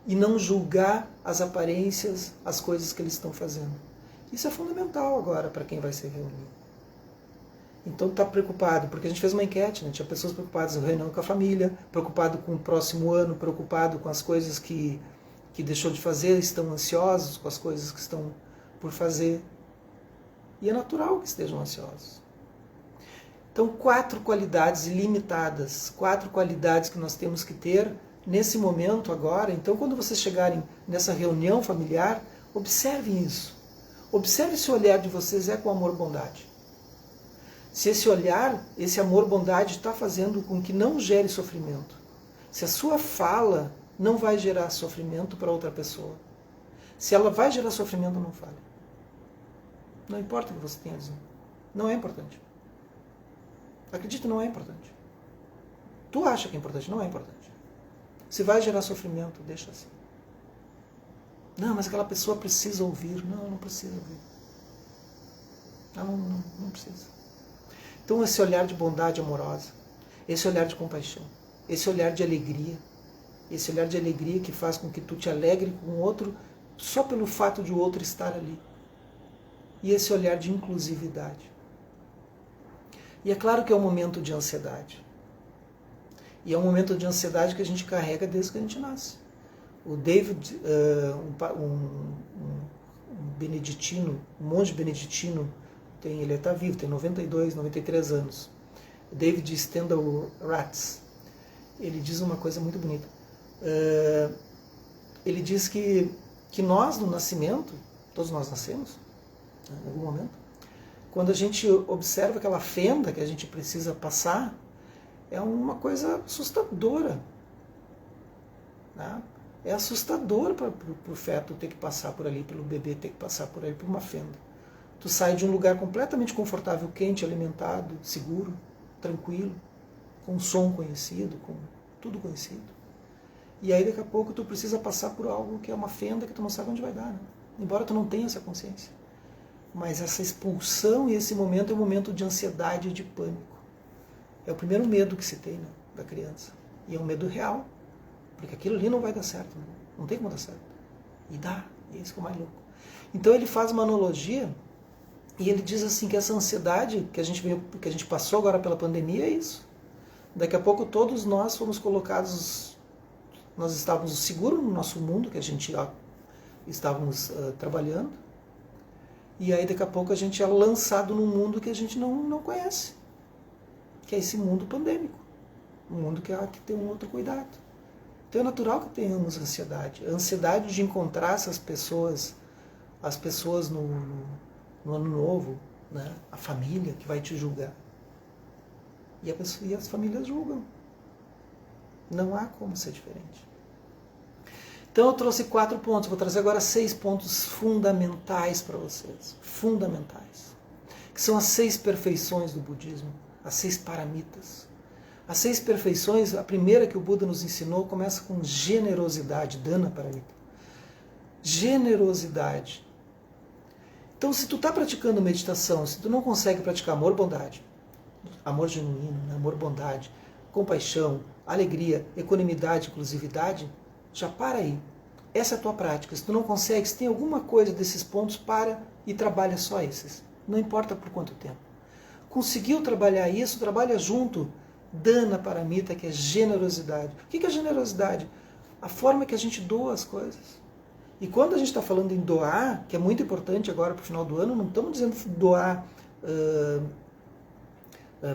e não julgar as aparências, as coisas que eles estão fazendo. Isso é fundamental agora para quem vai se reunir. Então tu está preocupado, porque a gente fez uma enquete, né? Tinha pessoas preocupadas com a reunião com a família, preocupado com o próximo ano, preocupado com as coisas que deixou de fazer, estão ansiosos com as coisas que estão por fazer. E é natural que estejam ansiosos. Então, 4 qualidades ilimitadas, 4 qualidades que nós temos que ter nesse momento agora. Então, quando vocês chegarem nessa reunião familiar, observem isso. Observe se o olhar de vocês é com amor e bondade. Se esse olhar, esse amor e bondade está fazendo com que não gere sofrimento. Se a sua fala não vai gerar sofrimento para outra pessoa. Se ela vai gerar sofrimento, não fale. Não importa o que você tenha a dizer. Não é importante. Acredita, não é importante. Tu acha que é importante, não é importante. Se vai gerar sofrimento, deixa assim. Não, mas aquela pessoa precisa ouvir. Não precisa ouvir. Não precisa. Então esse olhar de bondade amorosa, esse olhar de compaixão, esse olhar de alegria, esse olhar de alegria que faz com que tu te alegre com o outro só pelo fato de o outro estar ali. E esse olhar de inclusividade. E é claro que é um momento de ansiedade. E é um momento de ansiedade que a gente carrega desde que a gente nasce. O David, um beneditino, um monge beneditino, ele está vivo, tem 92, 93 anos. David Steindl-Ratz, ele diz uma coisa muito bonita. Ele diz que nós, no nascimento, todos nós nascemos, né, em algum momento, quando a gente observa aquela fenda que a gente precisa passar, é uma coisa assustadora. Né? É assustador para o feto ter que passar por ali, pelo bebê ter que passar por ali, por uma fenda. Tu sai de um lugar completamente confortável, quente, alimentado, seguro, tranquilo, com som conhecido, com tudo conhecido. E aí daqui a pouco tu precisa passar por algo que é uma fenda que tu não sabe onde vai dar, né? Embora tu não tenha essa consciência. Mas essa expulsão e esse momento é um momento de ansiedade e de pânico. É o primeiro medo que se tem, né, da criança. E é um medo real, porque aquilo ali não vai dar certo, né? Não tem como dar certo. E dá, e é isso que é o mais louco. Então ele faz uma analogia e ele diz assim que essa ansiedade que a gente passou agora pela pandemia é isso. Daqui a pouco todos nós fomos colocados, nós estávamos seguros no nosso mundo, que a gente estávamos trabalhando, e aí daqui a pouco a gente é lançado num mundo que a gente não conhece, que é esse mundo pandêmico, um mundo que tem um outro cuidado. Então é natural que tenhamos ansiedade, a ansiedade de encontrar essas pessoas, as pessoas no ano novo, né? A família que vai te julgar. E as famílias julgam. Não há como ser diferente. Então eu trouxe 4 pontos, vou trazer agora 6 pontos fundamentais para vocês. Fundamentais. Que são as 6 perfeições do budismo, as 6 paramitas. As 6 perfeições, a primeira que o Buda nos ensinou, começa com generosidade, dana paramita. Generosidade. Então se tu está praticando meditação, se tu não consegue praticar amor, bondade, amor genuíno, amor, bondade, compaixão, alegria, equanimidade, inclusividade, já para aí. Essa é a tua prática. Se tu não consegue, se tem alguma coisa desses pontos, para e trabalha só esses. Não importa por quanto tempo. Conseguiu trabalhar isso, trabalha junto. Dana paramita, que é generosidade. O que é generosidade? A forma que a gente doa as coisas. E quando a gente está falando em doar, que é muito importante agora para o final do ano, não estamos dizendo doar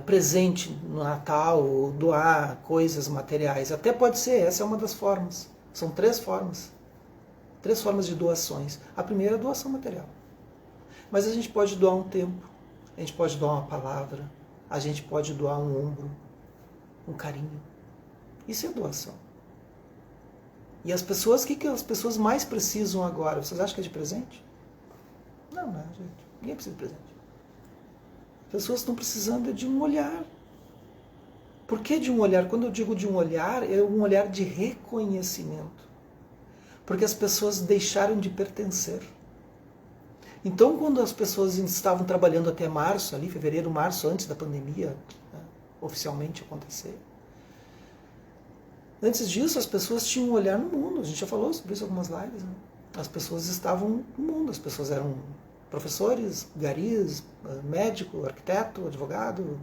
presente no Natal, ou doar coisas materiais. Até pode ser, essa é uma das formas. São 3 formas. 3 formas de doações. A primeira é a doação material. Mas a gente pode doar um tempo, a gente pode doar uma palavra, a gente pode doar um ombro, um carinho. Isso é doação. E as pessoas, o que as pessoas mais precisam agora? Vocês acham que é de presente? Não, gente. Ninguém precisa de presente. As pessoas estão precisando de um olhar. Por que de um olhar? Quando eu digo de um olhar, é um olhar de reconhecimento. Porque as pessoas deixaram de pertencer. Então, quando as pessoas estavam trabalhando até março, ali, fevereiro, março, antes da pandemia, né, oficialmente acontecer, antes disso, as pessoas tinham um olhar no mundo. A gente já falou sobre isso em algumas lives. Né? As pessoas estavam no mundo. As pessoas eram professores, garis, médico, arquiteto, advogado,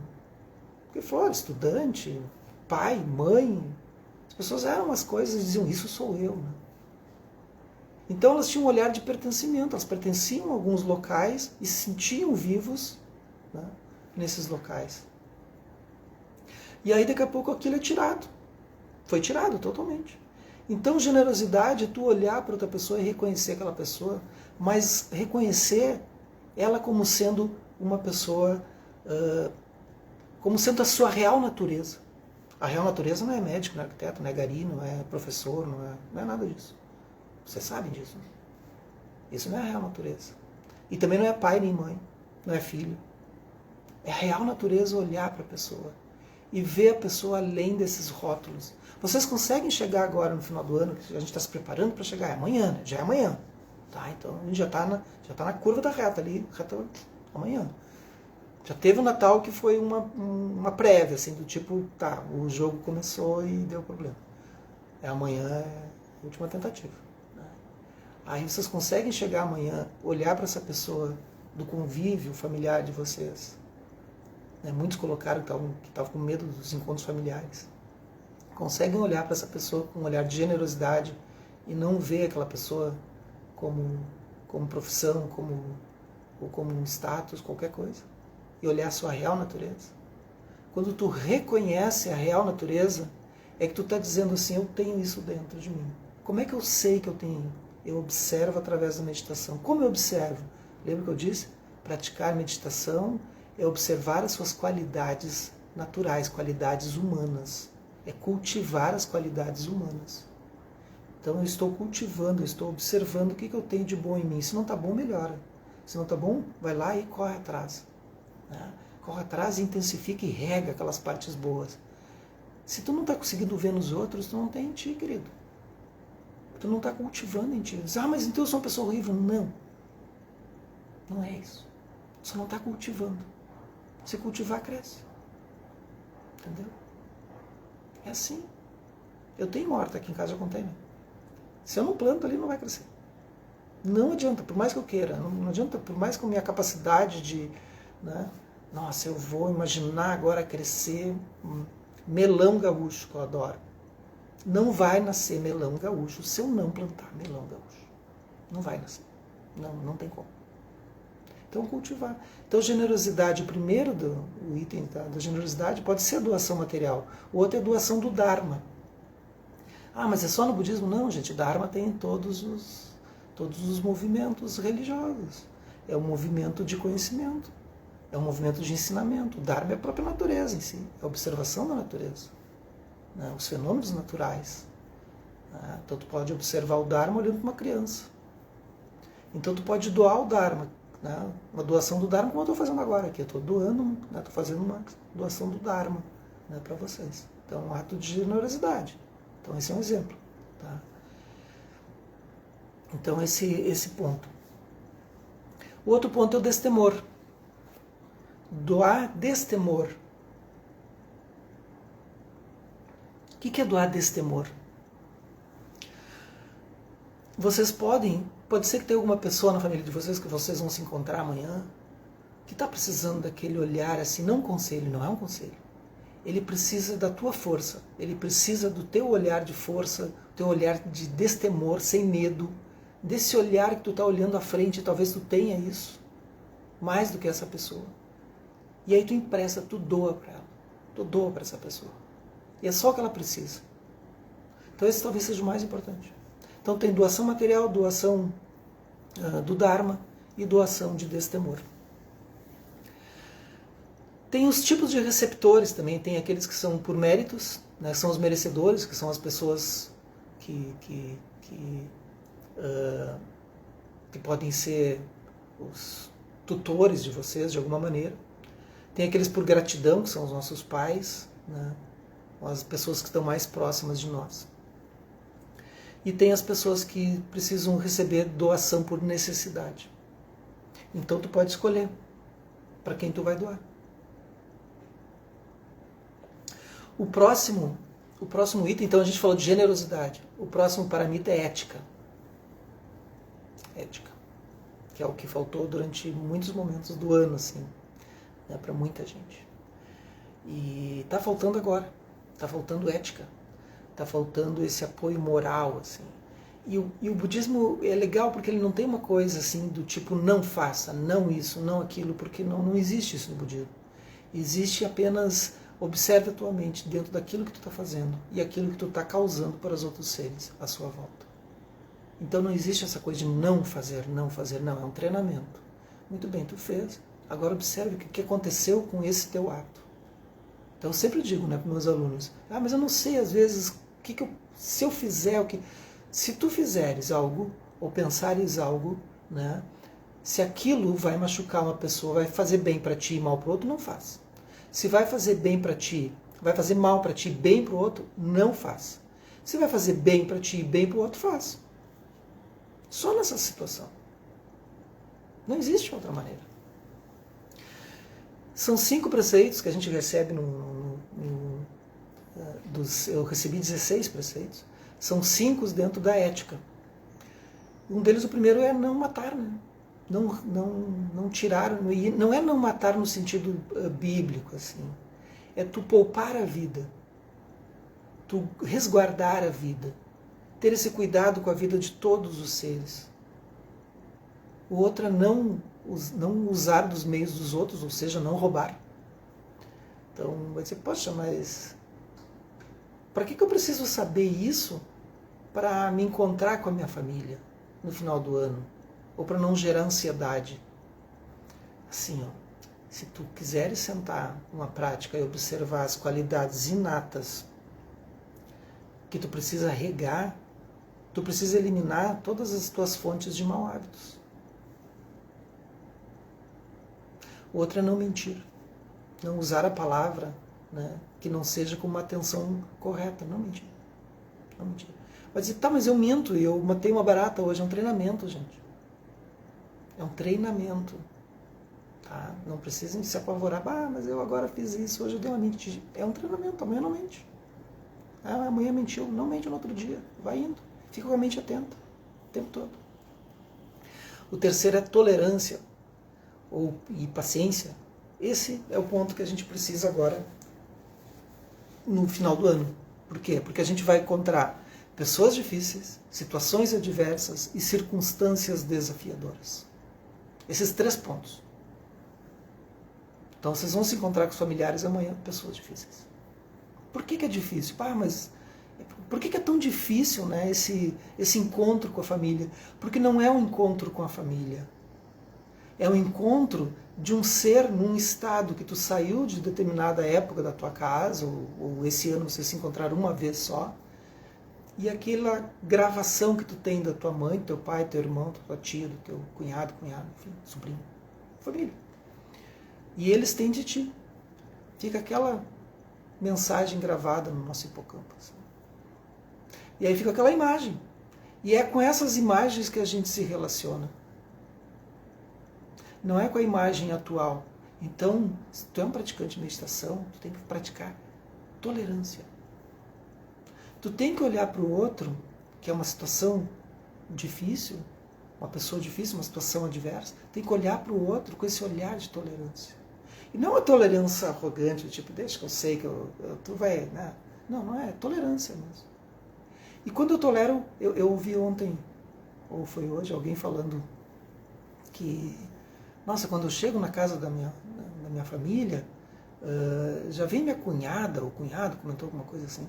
o que for, estudante, pai, mãe. As pessoas eram umas coisas e diziam, isso sou eu. Né? Então elas tinham um olhar de pertencimento. Elas pertenciam a alguns locais e se sentiam vivos, né, nesses locais. E aí daqui a pouco aquilo é tirado. Foi tirado totalmente. Então, generosidade é tu olhar para outra pessoa e reconhecer aquela pessoa, mas reconhecer ela como sendo uma pessoa, como sendo a sua real natureza. A real natureza não é médico, não é arquiteto, não é gari, não é professor, não é nada disso. Vocês sabem disso. Né? Isso não é a real natureza. E também não é pai nem mãe, não é filho. É a real natureza olhar para a pessoa e ver a pessoa além desses rótulos. Vocês conseguem chegar agora no final do ano, que a gente está se preparando para chegar, é amanhã, né? Já é amanhã. Tá? Então a gente já está na curva da reta ali, reta amanhã. Já teve o Natal que foi uma prévia, assim, do tipo, tá, o jogo começou e deu problema. Amanhã é a última tentativa. Né? Aí vocês conseguem chegar amanhã, olhar para essa pessoa do convívio familiar de vocês. Né? Muitos colocaram que estavam com medo dos encontros familiares. Conseguem olhar para essa pessoa com um olhar de generosidade e não ver aquela pessoa como profissão, ou como um status, qualquer coisa. E olhar a sua real natureza. Quando tu reconhece a real natureza, é que tu está dizendo assim, eu tenho isso dentro de mim. Como é que eu sei que eu tenho? Eu observo através da meditação. Como eu observo? Lembra que eu disse? Praticar meditação é observar as suas qualidades naturais, qualidades humanas. É cultivar as qualidades humanas. Então eu estou cultivando, eu estou observando o que eu tenho de bom em mim. Se não está bom, melhora. Se não está bom, vai lá e corre atrás. Né? Corre atrás e intensifica e rega aquelas partes boas. Se tu não está conseguindo ver nos outros, tu não tem em ti, querido. Tu não está cultivando em ti. Diz, mas então eu sou uma pessoa horrível. Não. Não é isso. Você não está cultivando. Se cultivar, cresce. Entendeu? É assim. Eu tenho horta aqui em casa, eu contei. Se eu não planto ali, não vai crescer. Não adianta, por mais que eu queira. Não adianta, por mais que a minha capacidade de... Né, nossa, eu vou imaginar agora crescer melão gaúcho, que eu adoro. Não vai nascer melão gaúcho se eu não plantar melão gaúcho. Não vai nascer. Não tem como. Então, cultivar. Então, generosidade, o primeiro o item da generosidade pode ser a doação material. O outro é a doação do Dharma. Mas é só no budismo? Não, gente. Dharma tem em todos os movimentos religiosos. É um movimento de conhecimento. É um movimento de ensinamento. O Dharma é a própria natureza em si. É a observação da natureza. Né? Os fenômenos naturais. Então, tu pode observar o Dharma olhando para uma criança. Então, tu pode doar o Dharma. Né? Uma doação do Dharma, como eu estou fazendo agora aqui. Eu estou doando, estou fazendo uma doação do Dharma, né, para vocês. Então, é um ato de generosidade. Então, esse é um exemplo. Tá? Então, esse ponto. O outro ponto é o destemor. Doar destemor. O que é doar destemor? Vocês pode ser que tenha alguma pessoa na família de vocês que vocês vão se encontrar amanhã que está precisando daquele olhar assim, não um conselho, não é um conselho. Ele precisa da tua força, ele precisa do teu olhar de força, do teu olhar de destemor, sem medo, desse olhar que tu está olhando à frente, talvez tu tenha isso, mais do que essa pessoa. E aí tu empresta, tu doa para ela, tu doa para essa pessoa. E é só o que ela precisa. Então esse talvez seja o mais importante. Então tem doação material, doação do Dharma e doação de destemor. Tem os tipos de receptores também, tem aqueles que são por méritos, né, são os merecedores, que são as pessoas que podem ser os tutores de vocês de alguma maneira. Tem aqueles por gratidão, que são os nossos pais, né, as pessoas que estão mais próximas de nós. E tem as pessoas que precisam receber doação por necessidade. Então tu pode escolher para quem tu vai doar. O próximo item, então a gente falou de generosidade. O próximo paramita é ética. Ética. Que é o que faltou durante muitos momentos do ano, assim, né, para muita gente. E está faltando agora. Está faltando ética. Está faltando esse apoio moral, assim. E o budismo é legal porque ele não tem uma coisa assim do tipo não faça, não isso, não aquilo, porque não existe isso no budismo. Existe apenas observe a tua mente dentro daquilo que tu está fazendo e aquilo que tu está causando para os outros seres à sua volta. Então não existe essa coisa de não fazer, não, é um treinamento. Muito bem, tu fez, agora observe o que aconteceu com esse teu ato. Então eu sempre digo, né, para meus alunos, mas eu não sei às vezes se eu fizer o que... Se tu fizeres algo, ou pensares algo, né, se aquilo vai machucar uma pessoa, vai fazer bem para ti e mal para o outro, não faz. Se vai fazer bem para ti, vai fazer mal para ti e bem para o outro, não faz. Se vai fazer bem para ti e bem para o outro, faz. Só nessa situação. Não existe outra maneira. São 5 preceitos que a gente recebe eu recebi 16 preceitos. São 5 dentro da ética. Um deles, o primeiro, é não matar, né? Não tirar, não é não matar no sentido bíblico, assim. É tu poupar a vida, tu resguardar a vida, ter esse cuidado com a vida de todos os seres. O outro é não usar dos meios dos outros, ou seja, não roubar. Então, vai dizer, poxa, mas Para que eu preciso saber isso para me encontrar com a minha família no final do ano? Ou para não gerar ansiedade? Assim, ó, se tu quiseres sentar numa prática e observar as qualidades inatas que tu precisa regar, tu precisa eliminar todas as tuas fontes de mau hábitos. Outra é não mentir. Não usar a palavra, né, que não seja com uma atenção correta. Não mentir. Não mentir. Vai dizer, tá, mas eu minto e eu matei uma barata hoje. É um treinamento, gente. É um treinamento. Tá? Não precisem se apavorar. Ah, mas eu agora fiz isso, hoje eu dei uma mentira. É um treinamento, amanhã não mente. Ah, amanhã mentiu, não mente no outro dia. Vai indo. Fica com a mente atenta o tempo todo. O terceiro é tolerância e paciência. Esse é o ponto que a gente precisa agora no final do ano. Por quê? Porque a gente vai encontrar pessoas difíceis, situações adversas e circunstâncias desafiadoras. Esses 3 pontos. Então vocês vão se encontrar com os familiares amanhã, pessoas difíceis. Por que é difícil? Mas por que é tão difícil, né, esse encontro com a família? Porque não é um encontro com a família. É um encontro de um ser num estado que tu saiu de determinada época da tua casa, ou esse ano vocês se encontraram uma vez só, e aquela gravação que tu tem da tua mãe, teu pai, teu irmão, tua tia, do teu cunhado, enfim, sobrinho, família. E eles têm de ti. Fica aquela mensagem gravada no nosso hipocampo. Assim. E aí fica aquela imagem. E é com essas imagens que a gente se relaciona. Não é com a imagem atual. Então, se tu é um praticante de meditação, tu tem que praticar tolerância. Tu tem que olhar para o outro, que é uma situação difícil, uma pessoa difícil, uma situação adversa, tem que olhar para o outro com esse olhar de tolerância. E não a tolerância arrogante, tipo, deixa que eu sei que tu vai... Né? Não é tolerância mesmo. E quando eu tolero, eu ouvi ontem, ou foi hoje, alguém falando que, nossa, quando eu chego na casa da minha família, já vem minha cunhada, ou cunhado, comentou alguma coisa assim,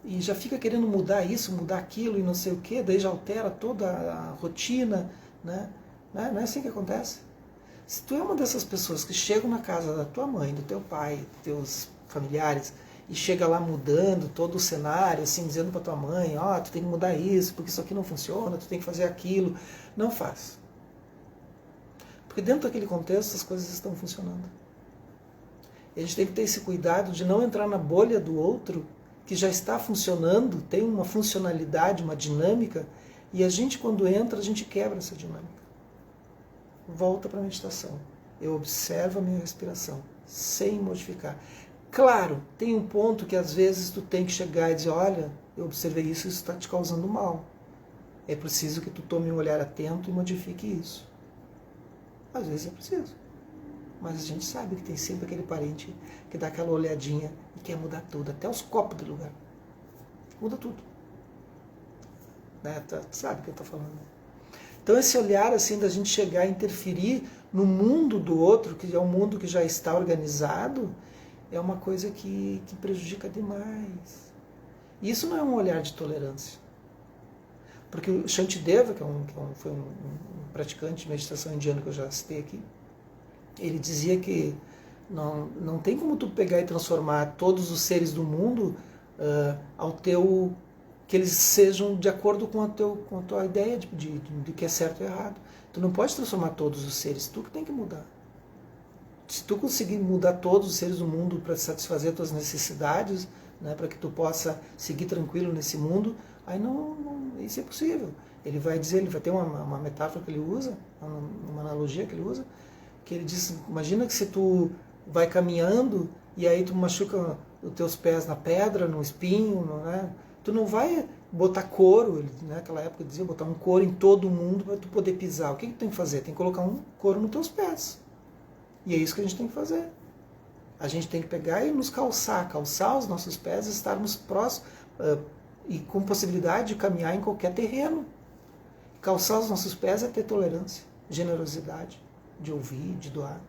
e já fica querendo mudar isso, mudar aquilo, e não sei o quê, daí já altera toda a rotina, né? Não é assim que acontece. Se tu é uma dessas pessoas que chegam na casa da tua mãe, do teu pai, dos teus familiares, e chega lá mudando todo o cenário, assim, dizendo para tua mãe, tu tem que mudar isso, porque isso aqui não funciona, tu tem que fazer aquilo, não faz. Porque dentro daquele contexto as coisas estão funcionando. E a gente tem que ter esse cuidado de não entrar na bolha do outro, que já está funcionando, tem uma funcionalidade, uma dinâmica, e a gente, quando entra, a gente quebra essa dinâmica. Volta para a meditação. Eu observo a minha respiração, sem modificar. Claro, tem um ponto que às vezes tu tem que chegar e dizer, olha, eu observei isso está te causando mal. É preciso que tu tome um olhar atento e modifique isso. Às vezes é preciso. Mas a gente sabe que tem sempre aquele parente que dá aquela olhadinha e quer mudar tudo, até os copos do lugar. Muda tudo. Né? Tu sabe o que eu estou falando. Então esse olhar assim da gente chegar a interferir no mundo do outro, que é um mundo que já está organizado, é uma coisa que prejudica demais. E isso não é um olhar de tolerância. Porque o Shantideva, que foi um praticante de meditação indiano que eu já citei aqui, ele dizia que não tem como tu pegar e transformar todos os seres do mundo que eles sejam de acordo com a tua ideia de que é certo e errado. Tu não pode transformar todos os seres, tu que tem que mudar. Se tu conseguir mudar todos os seres do mundo para satisfazer as tuas necessidades, né, para que tu possa seguir tranquilo nesse mundo, aí isso é possível. Ele vai ter uma metáfora que ele usa, uma analogia que ele usa, que ele diz, imagina que se tu vai caminhando e aí tu machuca os teus pés na pedra, no espinho, né, tu não vai botar couro, naquela época ele dizia, botar um couro em todo mundo para tu poder pisar. O que tu tem que fazer? Tem que colocar um couro nos teus pés. E é isso que a gente tem que fazer. A gente tem que pegar e nos calçar os nossos pés, estarmos próximos e com possibilidade de caminhar em qualquer terreno. Calçar os nossos pés é ter tolerância, generosidade, de ouvir, de doar.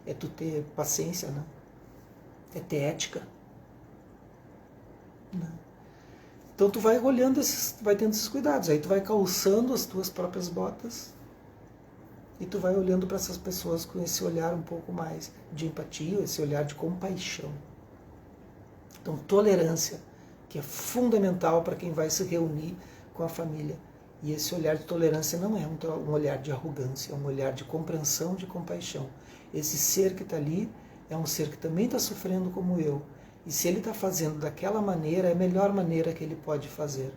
É tu ter paciência, né? É ter ética. Né? Então tu vai olhando tu vai tendo esses cuidados, aí tu vai calçando as tuas próprias botas e tu vai olhando para essas pessoas com esse olhar um pouco mais de empatia, esse olhar de compaixão. Então, tolerância, que é fundamental para quem vai se reunir com a família. E esse olhar de tolerância não é um olhar de arrogância, é um olhar de compreensão, de compaixão. Esse ser que está ali é um ser que também está sofrendo como eu. E se ele está fazendo daquela maneira, é a melhor maneira que ele pode fazer.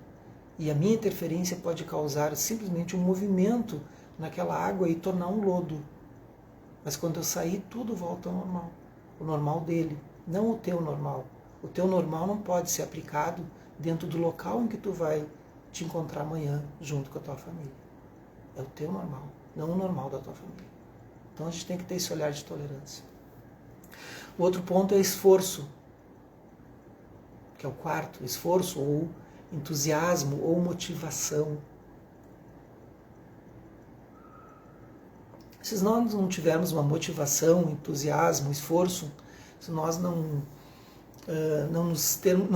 E a minha interferência pode causar simplesmente um movimento naquela água e tornar um lodo. Mas quando eu sair, tudo volta ao normal. O normal dele, não o teu normal. O teu normal não pode ser aplicado dentro do local em que tu vai te encontrar amanhã junto com a tua família. É o teu normal, não o normal da tua família. Então a gente tem que ter esse olhar de tolerância. O outro ponto é esforço, que é o quarto, esforço ou entusiasmo ou motivação. Se nós não tivermos uma motivação, entusiasmo, esforço, se nós não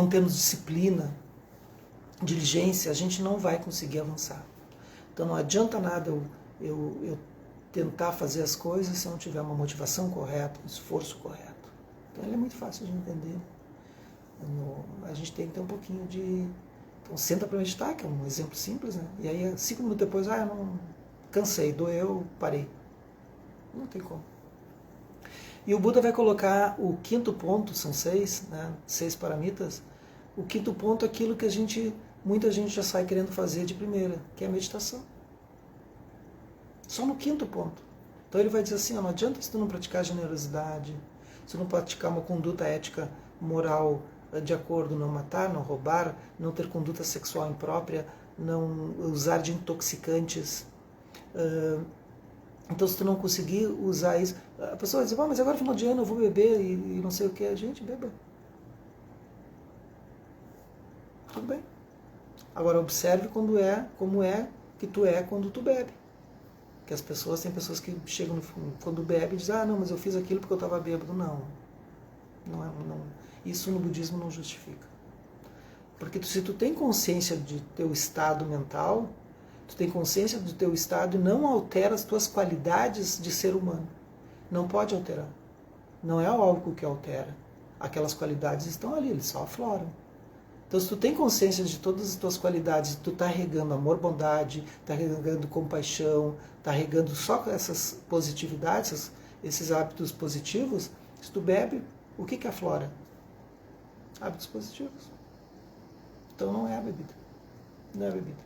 temos disciplina, diligência, a gente não vai conseguir avançar. Então não adianta nada eu tentar fazer as coisas se eu não tiver uma motivação correta, um esforço correto. Então ele é muito fácil de entender. A gente tem que ter um pouquinho de... Então senta para meditar, que é um exemplo simples, né? E aí 5 minutos depois, eu não cansei, doeu, parei. Não tem como. E o Buda vai colocar o quinto ponto, são 6, né? 6 paramitas. O quinto ponto é aquilo que muita gente já sai querendo fazer de primeira, que é a meditação. Só no quinto ponto. Então ele vai dizer assim, não adianta se tu não praticar generosidade, se tu não praticar uma conduta ética, moral, de acordo, não matar, não roubar, não ter conduta sexual imprópria, não usar de intoxicantes. Então se tu não conseguir usar isso, a pessoa vai dizer, mas agora final de ano eu vou beber e não sei o que, a gente beba. Tudo bem. Agora observe como é que tu é quando tu bebe. Que tem pessoas que chegam quando bebe e dizem, não, mas eu fiz aquilo porque eu estava bêbado. Não. Isso no budismo não justifica. Porque se tu tem consciência de teu estado mental, tu tem consciência do teu estado e não altera as tuas qualidades de ser humano. Não pode alterar. Não é o álcool que altera. Aquelas qualidades estão ali, eles só afloram. Então, se tu tem consciência de todas as tuas qualidades, tu está regando amor, bondade, está regando compaixão, está regando só essas positividades, esses hábitos positivos, se tu bebe, o que aflora? Hábitos positivos. Então, não é a bebida. Não é a bebida.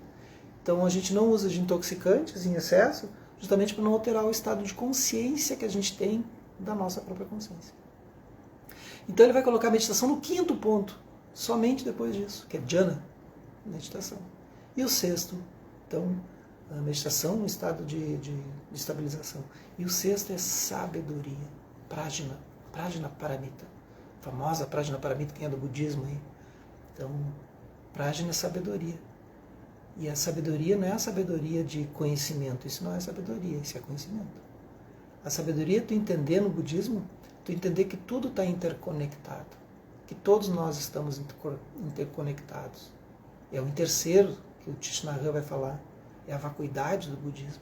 Então, a gente não usa de intoxicantes em excesso, justamente para não alterar o estado de consciência que a gente tem da nossa própria consciência. Então, ele vai colocar a meditação no quinto ponto. Somente depois disso, que é jhana, meditação. E o sexto, então, a meditação no estado de estabilização. E o sexto é sabedoria, prajna paramita. A famosa prajna paramita, que é do budismo aí. Então, prajna é sabedoria. E a sabedoria não é a sabedoria de conhecimento, isso não é sabedoria, isso é conhecimento. A sabedoria, tu entender no budismo, tu entender que tudo está interconectado. Que todos nós estamos interconectados. É o terceiro que o Tishnarã vai falar, é a vacuidade do budismo.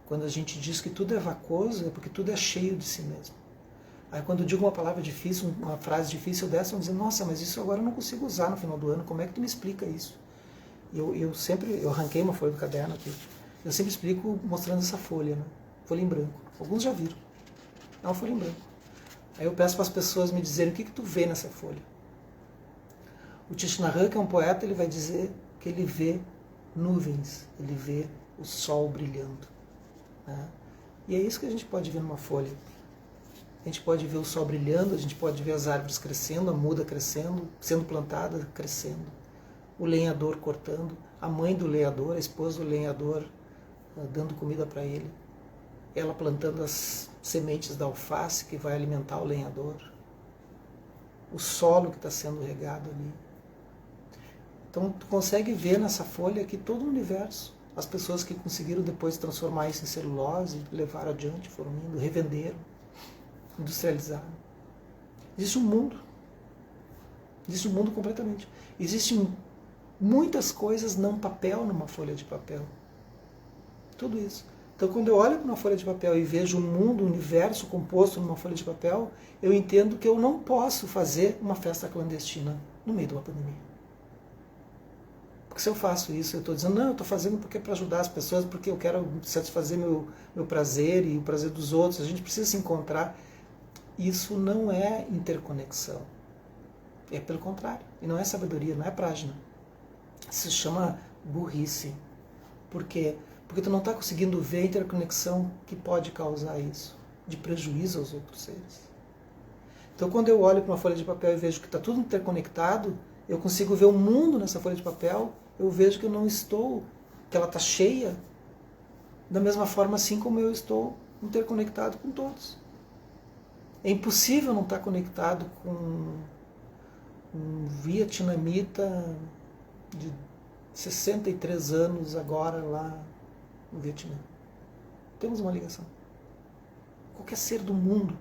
Quando a gente diz que tudo é vacuoso, é porque tudo é cheio de si mesmo. Aí quando eu digo uma palavra difícil, uma frase difícil dessa, vão dizer, nossa, mas isso agora eu não consigo usar no final do ano, como é que tu me explica isso? Eu arranquei uma folha do caderno aqui, eu sempre explico mostrando essa folha, né? Folha em branco. Alguns já viram. É uma folha em branco. Aí eu peço para as pessoas me dizerem o que tu vê nessa folha. O Tishnarã, que é um poeta, ele vai dizer que ele vê nuvens, ele vê o sol brilhando. Né? E é isso que a gente pode ver numa folha. A gente pode ver o sol brilhando, a gente pode ver as árvores crescendo, a muda crescendo, sendo plantada, crescendo. O lenhador cortando, a mãe do lenhador, a esposa do lenhador, dando comida para ele. Ela plantando as sementes da alface que vai alimentar o lenhador, o solo que está sendo regado ali. Então tu consegue ver nessa folha aqui todo o universo. As pessoas que conseguiram depois transformar isso em celulose, levaram adiante, foram indo, revenderam, industrializaram. Existe um mundo. Existe um mundo completamente. Existe muitas coisas não papel numa folha de papel. Tudo isso. Então, quando eu olho para uma folha de papel e vejo o mundo, o universo composto numa folha de papel, eu entendo que eu não posso fazer uma festa clandestina no meio de uma pandemia. Porque se eu faço isso, eu estou dizendo, não, eu estou fazendo porque é para ajudar as pessoas, porque eu quero satisfazer meu prazer e o prazer dos outros, a gente precisa se encontrar. Isso não é interconexão. É pelo contrário. E não é sabedoria, não é prágna. Isso se chama burrice. Por quê? Porque tu não está conseguindo ver a interconexão que pode causar isso, de prejuízo aos outros seres. Então, quando eu olho para uma folha de papel e vejo que está tudo interconectado, eu consigo ver o mundo nessa folha de papel, eu vejo que eu não estou, que ela está cheia, da mesma forma assim como eu estou interconectado com todos. É impossível não estar conectado com um vietnamita de 63 anos agora lá no Vietnã. Temos uma ligação. Qualquer ser do mundo,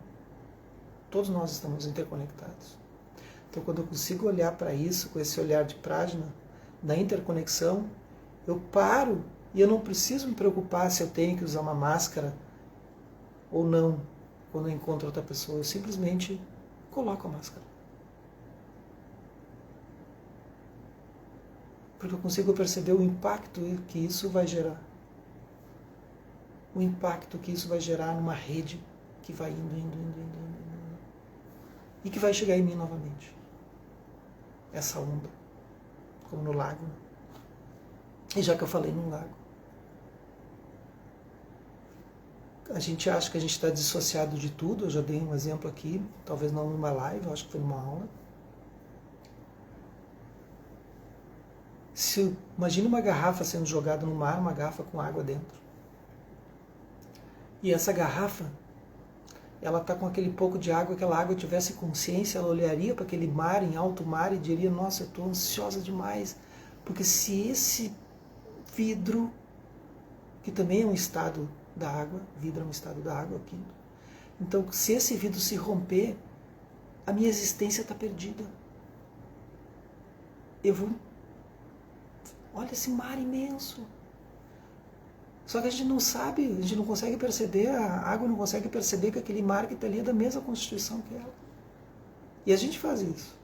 todos nós estamos interconectados. Então, quando eu consigo olhar para isso, com esse olhar de prajna, da interconexão, eu paro e eu não preciso me preocupar se eu tenho que usar uma máscara ou não quando eu encontro outra pessoa. Eu simplesmente coloco a máscara. Porque eu consigo perceber o impacto que isso vai gerar. O impacto que isso vai gerar numa rede que vai indo. E que vai chegar em mim novamente. Essa onda. Como no lago. E já que eu falei num lago. A gente acha que a gente está dissociado de tudo. Eu já dei um exemplo aqui. Talvez não numa live, eu acho que foi numa aula. Imagina uma garrafa sendo jogada no mar, uma garrafa com água dentro. E essa garrafa, ela está com aquele pouco de água, aquela água tivesse consciência, ela olharia para aquele mar, em alto mar, e diria, nossa, eu estou ansiosa demais, porque se esse vidro, que também é um estado da água, vidro é um estado da água aqui, então se esse vidro se romper, a minha existência está perdida. Olha esse mar imenso. Só que a gente não sabe, a gente não consegue perceber, a água não consegue perceber que aquele mar que está ali é da mesma constituição que ela. E a gente faz isso.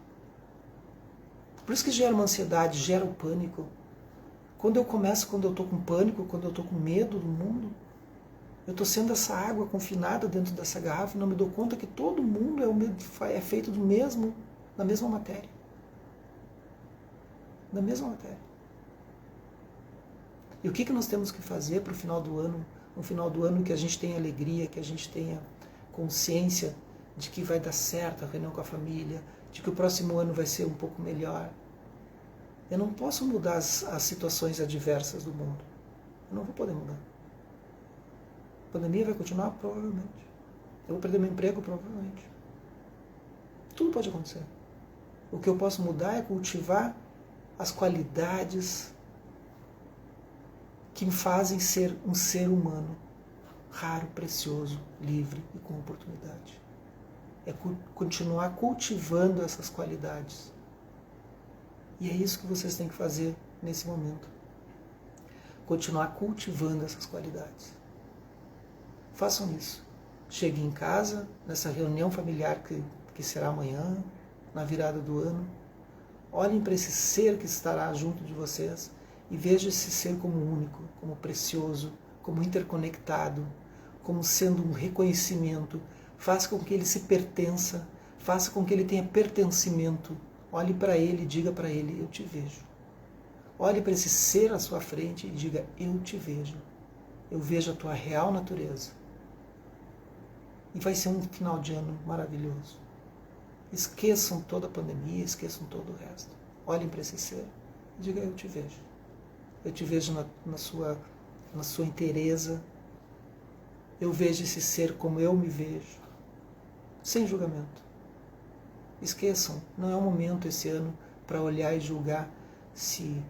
Por isso que gera uma ansiedade, gera o pânico. Quando eu estou com pânico, quando eu estou com medo do mundo, eu estou sendo essa água confinada dentro dessa garrafa e não me dou conta que todo mundo é feito da mesma matéria. Da mesma matéria. E o que nós temos que fazer para o final do ano? No final do ano que a gente tenha alegria, que a gente tenha consciência de que vai dar certo a reunião com a família, de que o próximo ano vai ser um pouco melhor. Eu não posso mudar as situações adversas do mundo. Eu não vou poder mudar. A pandemia vai continuar? Provavelmente. Eu vou perder meu emprego? Provavelmente. Tudo pode acontecer. O que eu posso mudar é cultivar as qualidades que me fazem ser um ser humano raro, precioso, livre e com oportunidade. É continuar cultivando essas qualidades. E é isso que vocês têm que fazer nesse momento. Continuar cultivando essas qualidades. Façam isso. Cheguem em casa, nessa reunião familiar que será amanhã, na virada do ano. Olhem para esse ser que estará junto de vocês e vejam esse ser como único, como precioso, como interconectado, como sendo um reconhecimento. Faça com que ele se pertença, faça com que ele tenha pertencimento. Olhe para ele e diga para ele, eu te vejo. Olhe para esse ser à sua frente e diga, eu te vejo. Eu vejo a tua real natureza. E vai ser um final de ano maravilhoso. Esqueçam toda a pandemia, esqueçam todo o resto. Olhem para esse ser e diga, eu te vejo. Eu te vejo na sua inteireza. Eu vejo esse ser como eu me vejo. Sem julgamento. Esqueçam, não é o momento esse ano para olhar e julgar se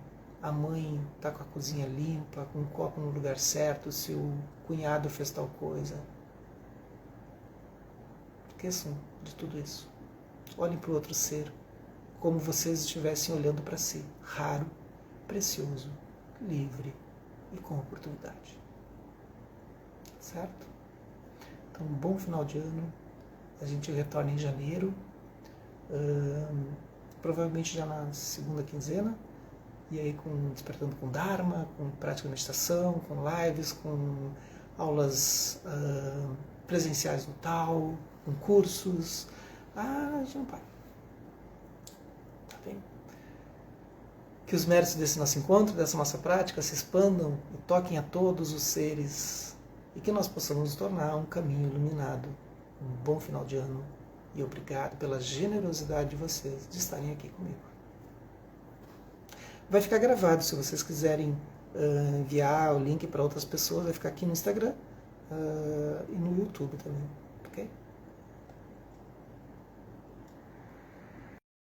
a mãe está com a cozinha limpa, com o copo no lugar certo, se o cunhado fez tal coisa. Esqueçam de tudo isso. Olhem para o outro ser, como vocês estivessem olhando para si, raro, precioso, livre e com oportunidade. Certo? Então, um bom final de ano. A gente retorna em janeiro, provavelmente já na segunda quinzena, e aí despertando com Dharma, com prática de meditação, com lives, com aulas presenciais no Tao, com cursos. A gente não para. Tá bem? Que os méritos desse nosso encontro, dessa nossa prática, se expandam e toquem a todos os seres, e que nós possamos nos tornar um caminho iluminado. Um bom final de ano e obrigado pela generosidade de vocês de estarem aqui comigo. Vai ficar gravado, se vocês quiserem enviar o link para outras pessoas, vai ficar aqui no Instagram e no YouTube também.